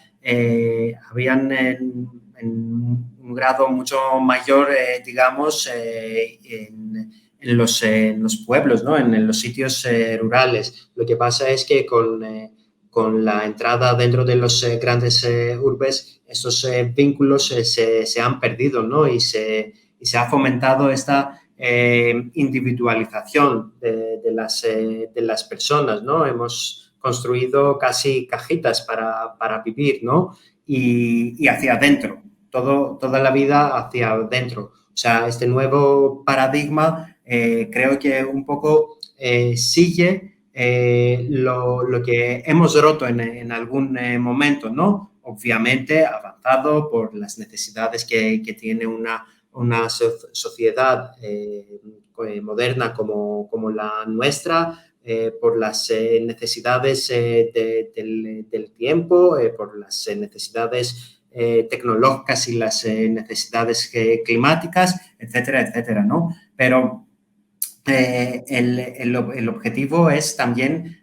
habían en un grado mucho mayor, digamos, en los pueblos, ¿no? En los sitios rurales. Lo que pasa es que con la entrada dentro de los grandes urbes, estos vínculos se han perdido, ¿no? Y se ha fomentado esta individualización de las personas, ¿no? Hemos construido casi cajitas para vivir, ¿no? Y hacia adentro, toda la vida hacia adentro. O sea, este nuevo paradigma creo que un poco sigue lo que hemos roto en algún momento, ¿no? Obviamente avanzado por las necesidades que tiene una sociedad moderna como la nuestra, por las necesidades del tiempo, por las necesidades tecnológicas y las necesidades climáticas, etcétera, etcétera, ¿no? Pero el objetivo es también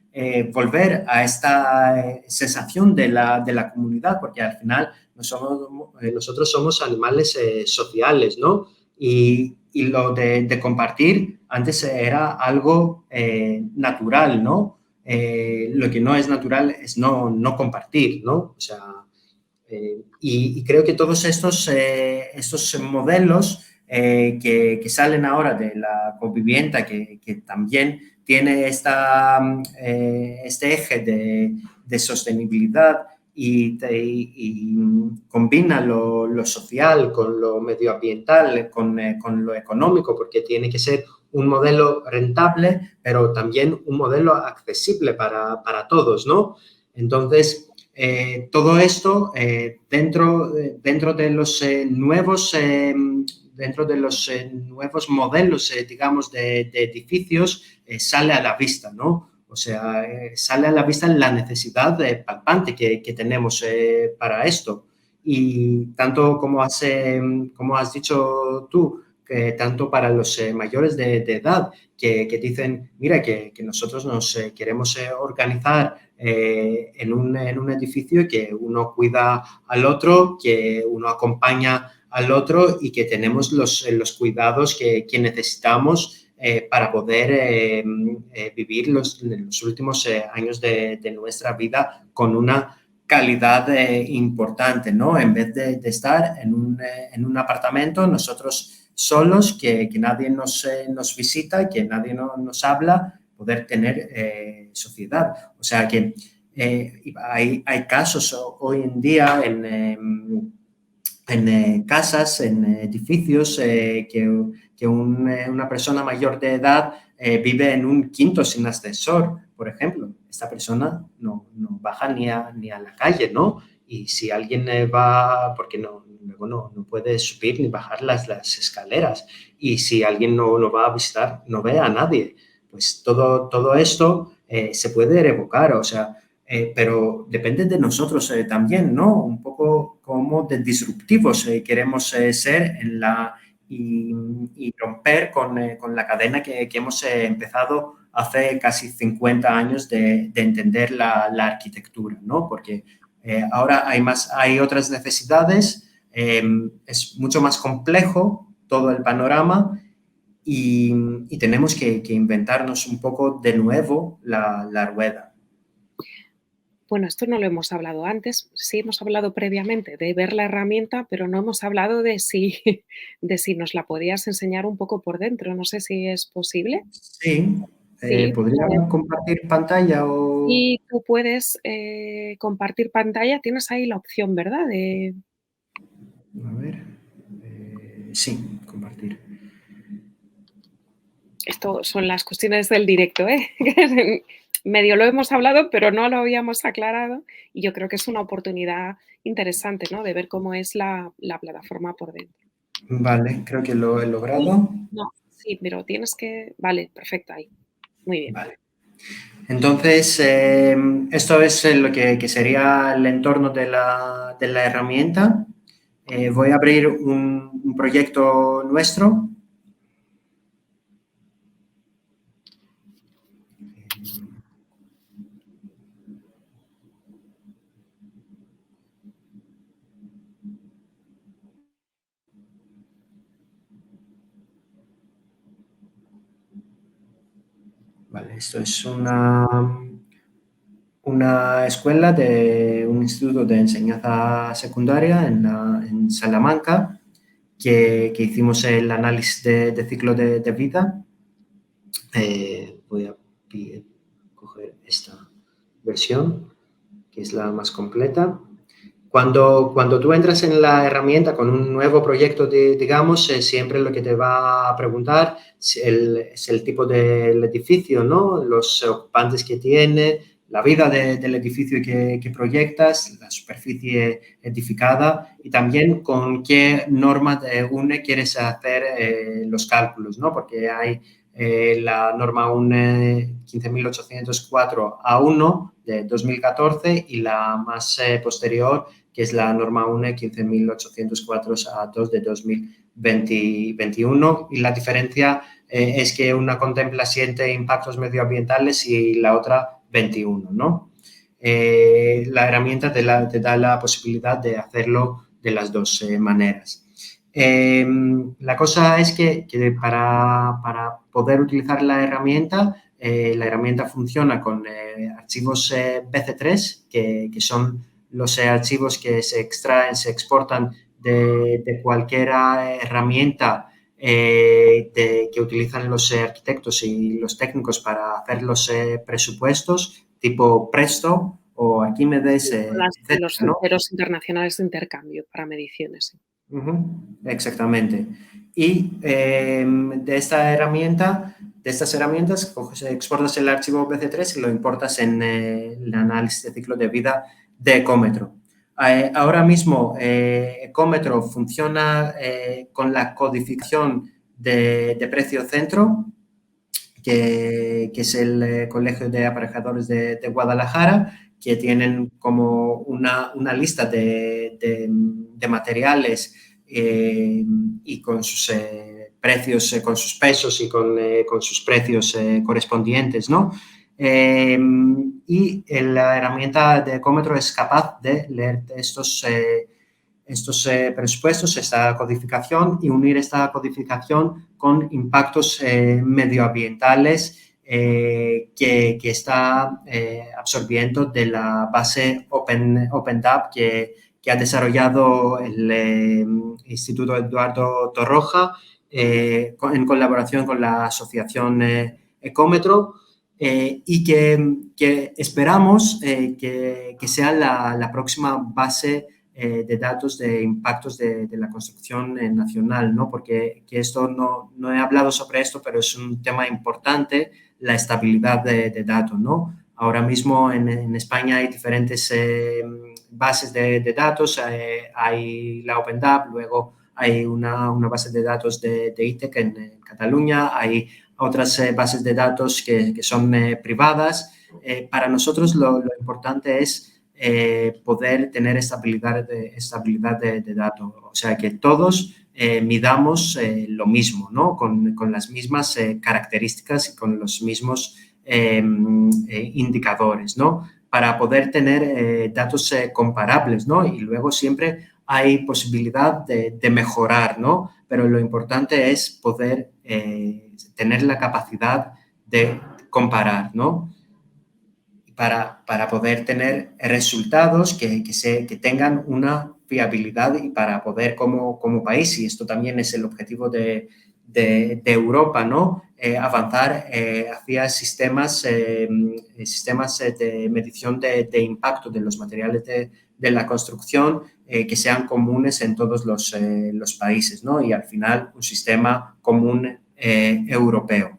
volver a esta sensación de la comunidad, porque al final nosotros somos animales sociales, ¿no? Y lo de compartir antes era algo natural, ¿no? Lo que no es natural es no compartir, ¿no? O sea, y creo que todos estos modelos que salen ahora de la convivienda, que también tiene este eje de sostenibilidad y combina lo social con lo medioambiental, con lo económico, porque tiene que ser un modelo rentable, pero también un modelo accesible para todos, ¿no? Entonces, todo esto dentro de los nuevos modelos, digamos, de edificios, sale a la vista, ¿no? O sea, sale a la vista la necesidad palpante que tenemos para esto. Y tanto como has dicho tú, que tanto para los mayores de edad que dicen, mira, que nosotros nos queremos organizar en un edificio y que uno cuida al otro, que uno acompaña al otro y que tenemos los cuidados que necesitamos para poder vivir los últimos años de nuestra vida con una calidad importante, ¿no? En vez de estar en un apartamento, nosotros solos, que nadie nos visita, que nadie nos habla, poder tener sociedad. O sea que hay casos hoy en día en casas, en edificios, que una persona mayor de edad vive en un quinto sin ascensor, por ejemplo. Esta persona no baja ni a la calle, ¿no? Y si alguien va, porque luego no puede subir ni bajar las escaleras. Y si alguien no va a visitar, no ve a nadie. Pues todo esto se puede revocar, o sea, pero depende de nosotros también, ¿no? Un poco como de disruptivos queremos ser y romper con la cadena que hemos empezado hace casi 50 años de entender la arquitectura, ¿no? Porque ahora hay otras necesidades, es mucho más complejo todo el panorama y tenemos que inventarnos un poco de nuevo la rueda. Bueno, esto no lo hemos hablado antes, sí hemos hablado previamente de ver la herramienta, pero no hemos hablado de si, de si nos la podías enseñar un poco por dentro. No sé si es posible. Sí, Sí, podría compartir pantalla o... y tú puedes compartir pantalla, tienes ahí la opción, ¿verdad? A ver, sí, compartir. Esto son las cuestiones del directo, ¿eh? Medio lo hemos hablado, pero no lo habíamos aclarado y yo creo que es una oportunidad interesante, ¿no? De ver cómo es la plataforma por dentro. Vale, creo que lo he Sí, logrado. no, sí, pero tienes que... Vale, perfecto, ahí. Muy bien. Vale. Entonces, esto es lo que sería el entorno de la herramienta. Voy a abrir un proyecto nuestro. Vale, esto es una escuela de un instituto de enseñanza secundaria en Salamanca, que hicimos el análisis de ciclo de vida. Voy a coger esta versión, que es la más completa. Cuando tú entras en la herramienta con un nuevo proyecto, digamos, siempre lo que te va a preguntar es el tipo del edificio, ¿no? Los ocupantes que tiene, la vida del edificio que proyectas, la superficie edificada y también con qué norma de UNE quieres hacer los cálculos, ¿no? Porque hay la norma UNE 15.804 A1 de 2014 y la más posterior, que es la norma UNE 15.804 A2 de 2021. Y la diferencia es que una contempla 7 impactos medioambientales y la otra 21, ¿no? La herramienta te da la posibilidad de hacerlo de las dos maneras. La cosa es que para poder utilizar la herramienta funciona con archivos BC3, que son los archivos que se extraen, se exportan de cualquier herramienta que utilizan los arquitectos y los técnicos para hacer los presupuestos, tipo Presto o Archimedes, etc., Los ¿no? ficheros internacionales de intercambio para mediciones. Sí. Exactamente. Y de estas herramientas, exportas el archivo BC3 y lo importas en el análisis de ciclo de vida de Ecómetro. Ahora mismo, Ecómetro funciona con la codificación de precio centro, que es el Colegio de Aparejadores de Guadalajara, que tienen como una lista de materiales y con sus precios, con sus pesos y con sus precios correspondientes, ¿no? Y la herramienta de Ecómetro es capaz de leer estos presupuestos, esta codificación, y unir esta codificación con impactos medioambientales que está absorbiendo de la base OpenDAP que ha desarrollado el Instituto Eduardo Torroja en colaboración con la asociación Ecómetro. Y que esperamos que sea la próxima base de datos de impactos de la construcción nacional, ¿no? Porque esto no he hablado sobre esto, pero es un tema importante, la estabilidad de datos, ¿no? Ahora mismo en España hay diferentes bases de datos, hay la OpenDAP, luego hay una base de datos de ITEC en Cataluña, hay otras bases de datos que son privadas. Para nosotros lo importante es poder tener estabilidad de datos, o sea, que todos midamos lo mismo, ¿no? Con las mismas características y con los mismos indicadores, ¿no? Para poder tener datos comparables, ¿no? Y luego siempre hay posibilidad de mejorar, ¿no? Pero lo importante es poder tener la capacidad de comparar, ¿no? Para poder tener resultados que tengan una fiabilidad y para poder como país, y esto también es el objetivo de Europa, ¿no? Avanzar hacia sistemas de medición de impacto de los materiales de la construcción que sean comunes en todos los países, ¿no? Y al final un sistema común europeo.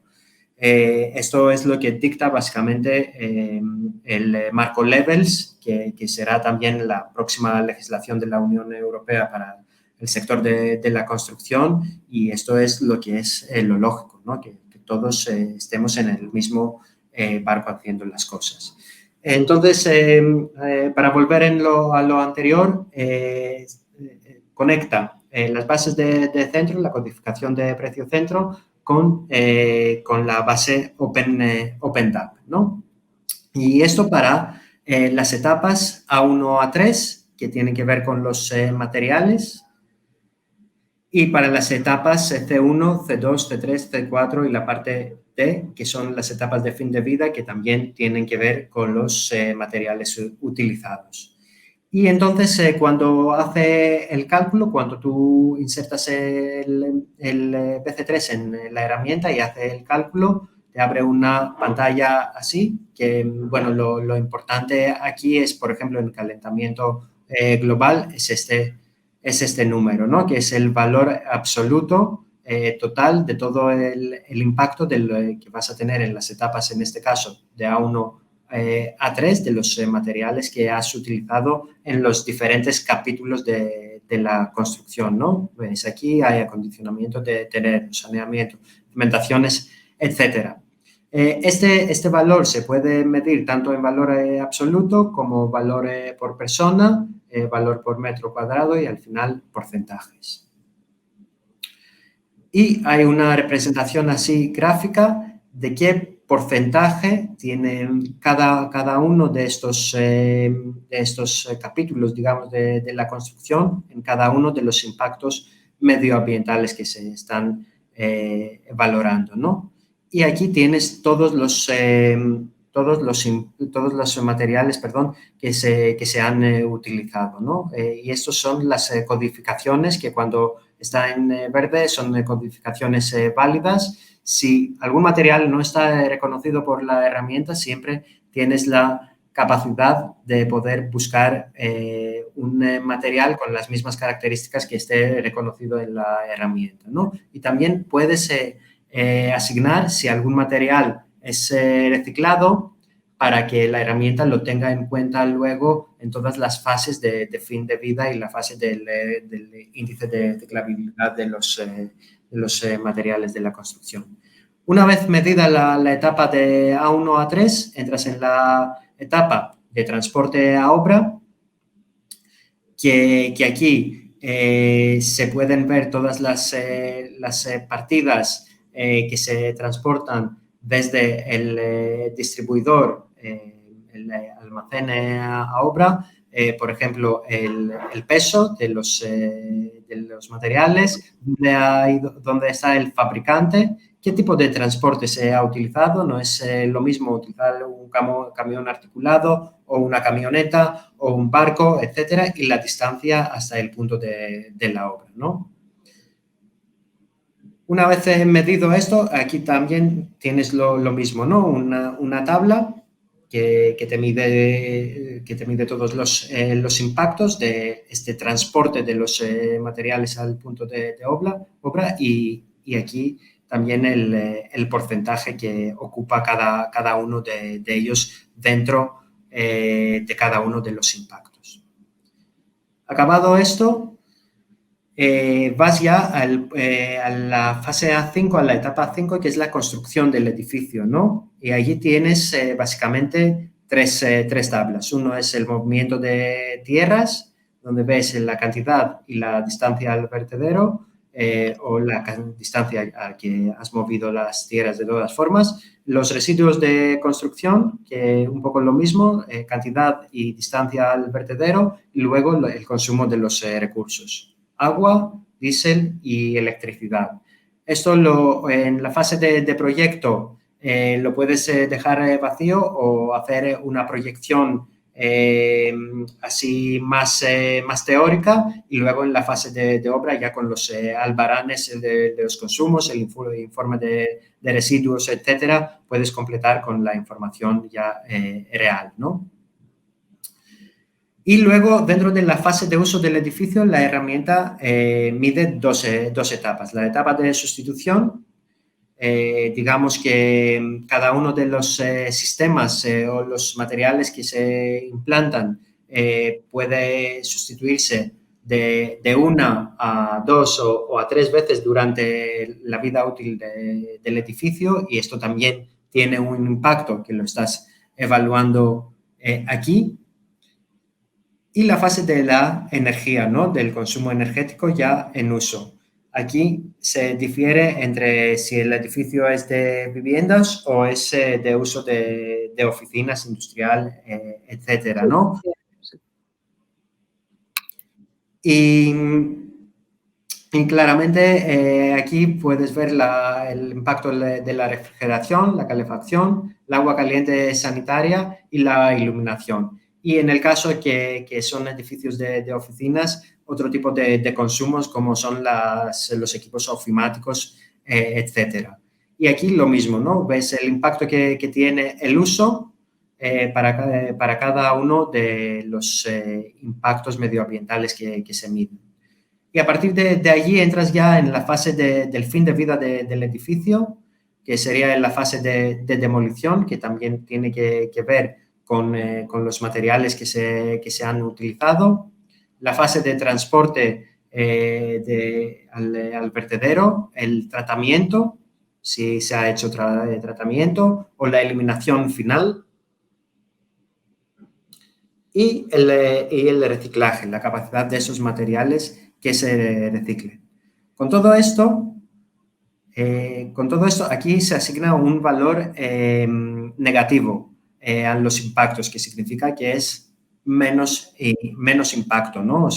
Esto es lo que dicta básicamente el marco Levels, que será también la próxima legislación de la Unión Europea para el sector de la construcción, y esto es lo que es lo lógico, ¿no? Que todos estemos en el mismo barco haciendo las cosas. Entonces, para volver a lo anterior, conecta las bases de centro, la codificación de precio centro con la base OpenDAP, ¿no? Y esto para las etapas A1 a 3, que tienen que ver con los materiales, y para las etapas C1, C2, C3, C4 y la parte D, que son las etapas de fin de vida, que también tienen que ver con los materiales utilizados. Y entonces, cuando hace el cálculo, cuando tú insertas el BC3 en la herramienta y hace el cálculo, te abre una pantalla así, que, bueno, lo importante aquí es, por ejemplo, en el calentamiento global, es este número, ¿no? Que es el valor absoluto total de todo el impacto que vas a tener en las etapas, en este caso, de A1 a 3, de los materiales que has utilizado en los diferentes capítulos de la construcción, ¿no? Pues aquí hay acondicionamiento de terreno, saneamiento, cimentaciones, etcétera. Este valor se puede medir tanto en valor absoluto como valor por persona, valor por metro cuadrado y al final porcentajes. Y hay una representación así gráfica de qué porcentaje tiene cada uno de estos capítulos, digamos, de la construcción en cada uno de los impactos medioambientales que se están valorando, ¿no? Y aquí tienes todos los materiales, perdón, que se han utilizado, ¿no? Y estos son las codificaciones que cuando está en verde son codificaciones válidas. Si algún material no está reconocido por la herramienta, siempre tienes la capacidad de poder buscar un material con las mismas características que esté reconocido en la herramienta, ¿no? Y también puedes asignar si algún material es reciclado para que la herramienta lo tenga en cuenta luego en todas las fases de fin de vida y la fase del índice de reciclabilidad de los materiales de la construcción. Una vez medida la etapa de A1 a 3, entras en la etapa de transporte a obra, que aquí se pueden ver todas las partidas que se transportan desde el distribuidor, el almacén a obra, por ejemplo, el peso de los materiales, dónde está el fabricante, qué tipo de transporte se ha utilizado. No es lo mismo utilizar un camión articulado o una camioneta o un barco, etcétera, y la distancia hasta el punto de la obra, ¿no? Una vez medido esto, aquí también tienes lo mismo, ¿no? Una tabla que te mide todos los impactos de este transporte de los materiales al punto de obra y aquí también el porcentaje que ocupa cada uno de ellos dentro de cada uno de los impactos. Acabado esto, vas ya a la fase A5, a la etapa A5, que es la construcción del edificio, ¿no? Y allí tienes básicamente tres tablas. Uno es el movimiento de tierras, donde ves la cantidad y la distancia al vertedero, o la distancia a que has movido las tierras de todas formas. Los residuos de construcción, que un poco lo mismo, cantidad y distancia al vertedero, y luego el consumo de los recursos. Agua, diésel y electricidad. Esto en la fase de proyecto lo puedes dejar vacío o hacer una proyección así más teórica, y luego en la fase de obra ya con los albaranes de los consumos, el informe de residuos, etcétera, puedes completar con la información ya real, ¿no? Y luego, dentro de la fase de uso del edificio, la herramienta mide dos etapas. La etapa de sustitución, digamos que cada uno de los sistemas o los materiales que se implantan puede sustituirse de una a dos o a tres veces durante la vida útil del edificio, y esto también tiene un impacto que lo estás evaluando aquí. Y la fase de la energía, ¿no? Del consumo energético ya en uso. Aquí se difiere entre si el edificio es de viviendas o es de uso de oficinas, industrial, etcétera, Sí, ¿no? sí. Y, y claramente aquí puedes ver el impacto de la refrigeración, la calefacción, el agua caliente sanitaria y la iluminación. Y en el caso que son edificios de oficinas, otro tipo de consumos como son los equipos ofimáticos, etcétera. Y aquí lo mismo, ¿no? Ves el impacto que tiene el uso para cada uno de los impactos medioambientales que se miden. Y a partir de allí entras ya en la fase del fin de vida del edificio, que sería la fase de demolición, que también tiene que ver con los materiales que se han utilizado. La fase de transporte al vertedero, el tratamiento, si se ha hecho tratamiento, o la eliminación final, y el reciclaje, la capacidad de esos materiales que se reciclen. Con todo esto, aquí se asigna un valor negativo a los impactos, que significa que es menos impacto, ¿no?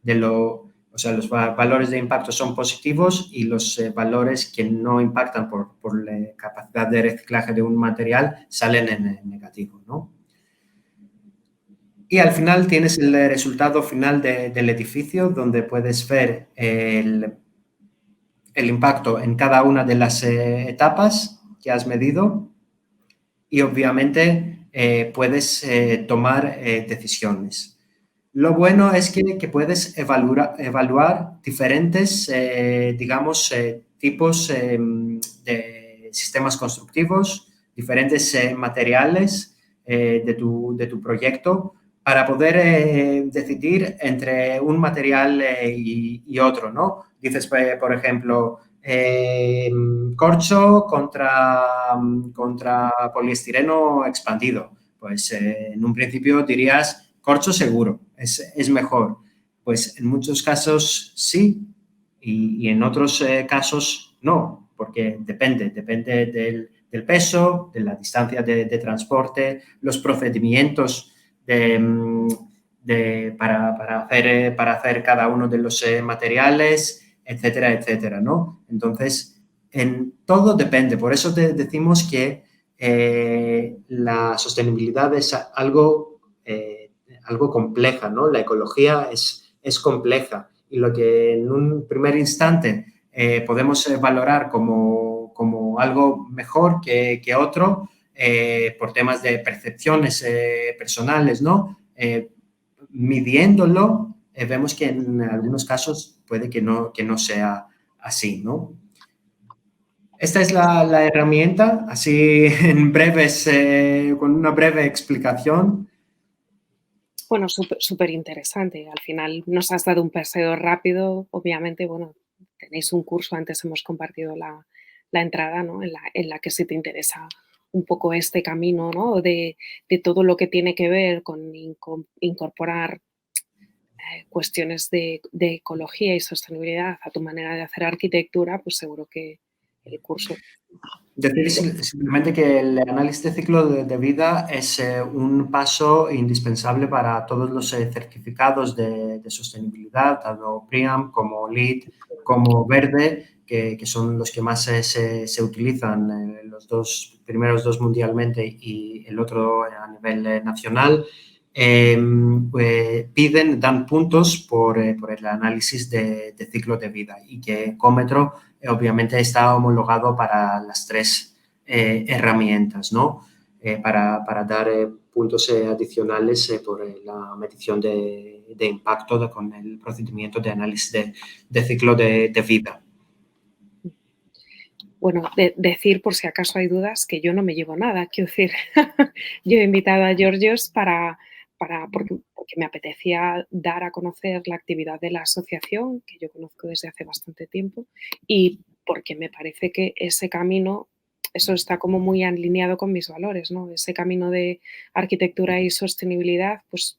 Los valores de impacto son positivos y los valores que no impactan por la capacidad de reciclaje de un material salen en negativo, ¿no? Y al final tienes el resultado final del edificio, donde puedes ver el impacto en cada una de las etapas que has medido y obviamente puedes tomar decisiones. Lo bueno es que puedes evaluar diferentes, digamos, tipos de sistemas constructivos, diferentes materiales de tu proyecto para poder decidir entre un material y otro, ¿no? Dices, por ejemplo, corcho contra poliestireno expandido. Pues en un principio dirías corcho seguro, es mejor. Pues en muchos casos sí y en otros casos no, porque depende del peso, de la distancia de transporte, los procedimientos para hacer cada uno de los materiales, etcétera, etcétera, ¿no? Entonces, en todo depende. Por eso decimos que la sostenibilidad es algo compleja, ¿no? La ecología es compleja y lo que en un primer instante podemos valorar como algo mejor que otro por temas de percepciones personales, ¿no? Midiéndolo, vemos que en algunos casos puede que no sea así, ¿no? Esta es la herramienta, así en breves, con una breve explicación. Bueno, súper interesante. Al final nos has dado un paseo rápido. Obviamente, bueno, tenéis un curso, antes hemos compartido la entrada, ¿no? En la que sí te interesa un poco este camino, ¿no? De todo lo que tiene que ver con incorporar cuestiones de ecología y sostenibilidad a tu manera de hacer arquitectura, pues seguro que el curso Decir simplemente que el análisis de ciclo de vida es un paso indispensable para todos los certificados de sostenibilidad, tanto PRIAM como LEED, como Verde, que son los que más se utilizan, los primeros dos mundialmente y el otro a nivel nacional. Dan puntos por el análisis de ciclo de vida y que Ecómetro obviamente está homologado para las tres herramientas, ¿no? Para dar puntos adicionales por la medición de impacto con el procedimiento de análisis de ciclo de vida. Bueno, decir por si acaso hay dudas que yo no me llevo nada. Quiero decir, yo he invitado a Georgios porque me apetecía dar a conocer la actividad de la asociación, que yo conozco desde hace bastante tiempo, y porque me parece que ese camino, eso está como muy alineado con mis valores, ¿no? Ese camino de arquitectura y sostenibilidad, pues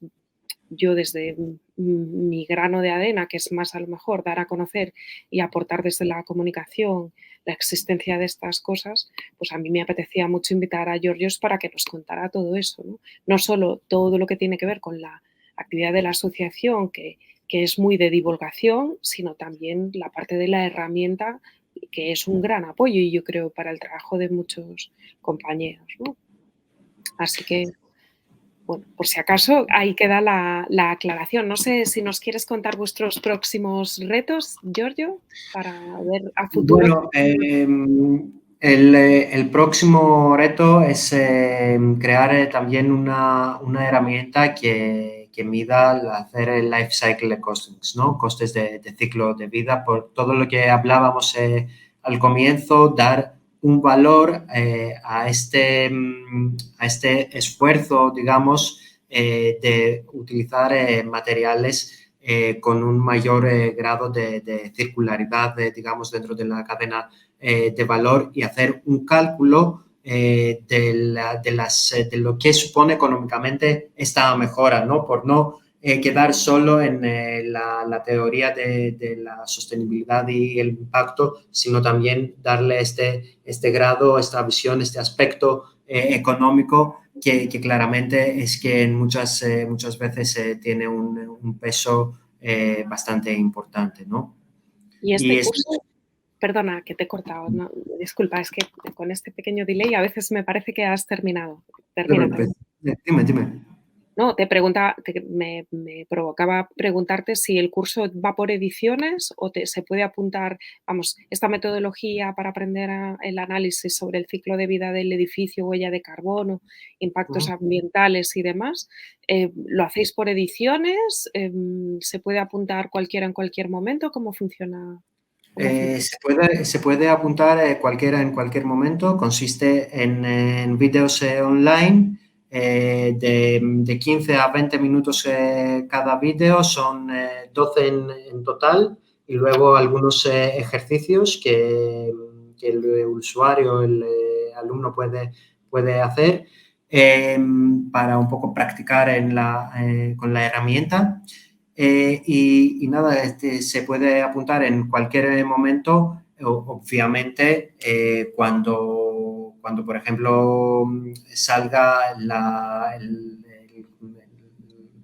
yo desde mi grano de arena, que es más a lo mejor dar a conocer y aportar desde la comunicación la existencia de estas cosas, pues a mí me apetecía mucho invitar a Georgios para que nos contara todo eso, ¿no? No solo todo lo que tiene que ver con la actividad de la asociación, que es muy de divulgación, sino también la parte de la herramienta, que es un gran apoyo y yo creo para el trabajo de muchos compañeros, ¿no? Así que, bueno, por si acaso, ahí queda la aclaración. No sé si nos quieres contar vuestros próximos retos, Giorgio, para ver a futuro. Bueno, el próximo reto es crear también una herramienta que mida hacer el life cycle costings, ¿no? Costes de ciclo de vida, por todo lo que hablábamos al comienzo, dar un valor a este esfuerzo, digamos, de utilizar materiales con un mayor grado de circularidad, digamos, dentro de la cadena de valor y hacer un cálculo de lo que supone económicamente esta mejora, ¿no? Por no quedar solo en la teoría de la sostenibilidad y el impacto, sino también darle este grado, esta visión, este aspecto económico que claramente es que muchas veces tiene un peso bastante importante, ¿no? Y Y este es, curso, perdona que te he cortado, no, disculpa, es que con este pequeño delay a veces me parece que has terminado. Termina, termina. dime. No, te pregunta, me provocaba preguntarte si el curso va por ediciones o se puede apuntar, vamos, esta metodología para aprender el análisis sobre el ciclo de vida del edificio, huella de carbono, impactos ambientales y demás. ¿Lo hacéis por ediciones? ¿Se puede apuntar cualquiera en cualquier momento? ¿Cómo funciona? ¿Cómo funciona? Se puede apuntar cualquiera en cualquier momento. Consiste en vídeos online de 15 a 20 minutos cada vídeo. Son 12 en total y luego algunos ejercicios que el usuario, el alumno puede hacer para un poco practicar con la herramienta. Nada, se puede apuntar en cualquier momento, obviamente, cuando, por ejemplo, salga el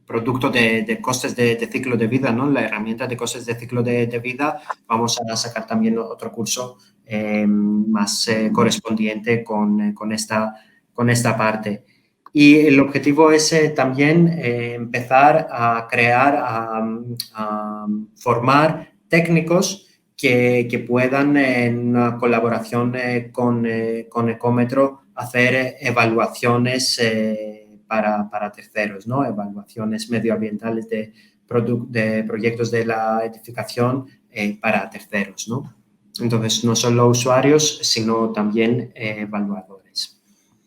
producto de costes de ciclo de vida, ¿no? La herramienta de costes de ciclo de vida, vamos a sacar también otro curso más correspondiente con esta parte. Y el objetivo es también empezar a crear, a formar técnicos que puedan, en una colaboración con Ecómetro, hacer evaluaciones para terceros, ¿no? Evaluaciones medioambientales de proyectos de la edificación para terceros, ¿no? Entonces, no solo usuarios, sino también evaluadores.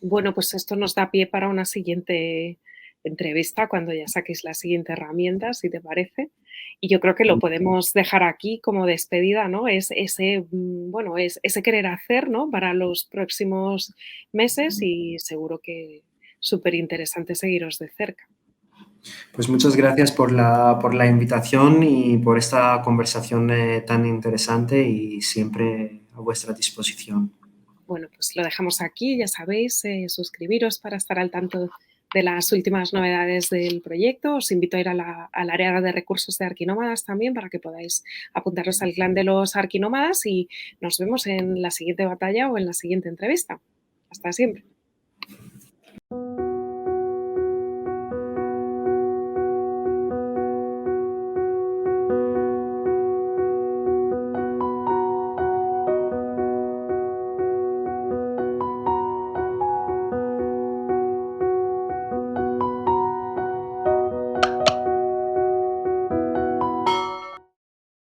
Bueno, pues esto nos da pie para una siguiente entrevista cuando ya saquéis la siguiente herramienta, si te parece. Y yo creo que lo podemos dejar aquí como despedida, ¿no? Es ese, bueno, es ese querer hacer, ¿no? Para los próximos meses y seguro que súper interesante seguiros de cerca. Pues muchas gracias por la invitación y por esta conversación tan interesante y siempre a vuestra disposición. Bueno, pues lo dejamos aquí, ya sabéis, suscribiros para estar al tanto de las últimas novedades del proyecto. Os invito a ir al área de recursos de Arquinómadas también para que podáis apuntaros al clan de los Arquinómadas y nos vemos en la siguiente batalla o en la siguiente entrevista. Hasta siempre.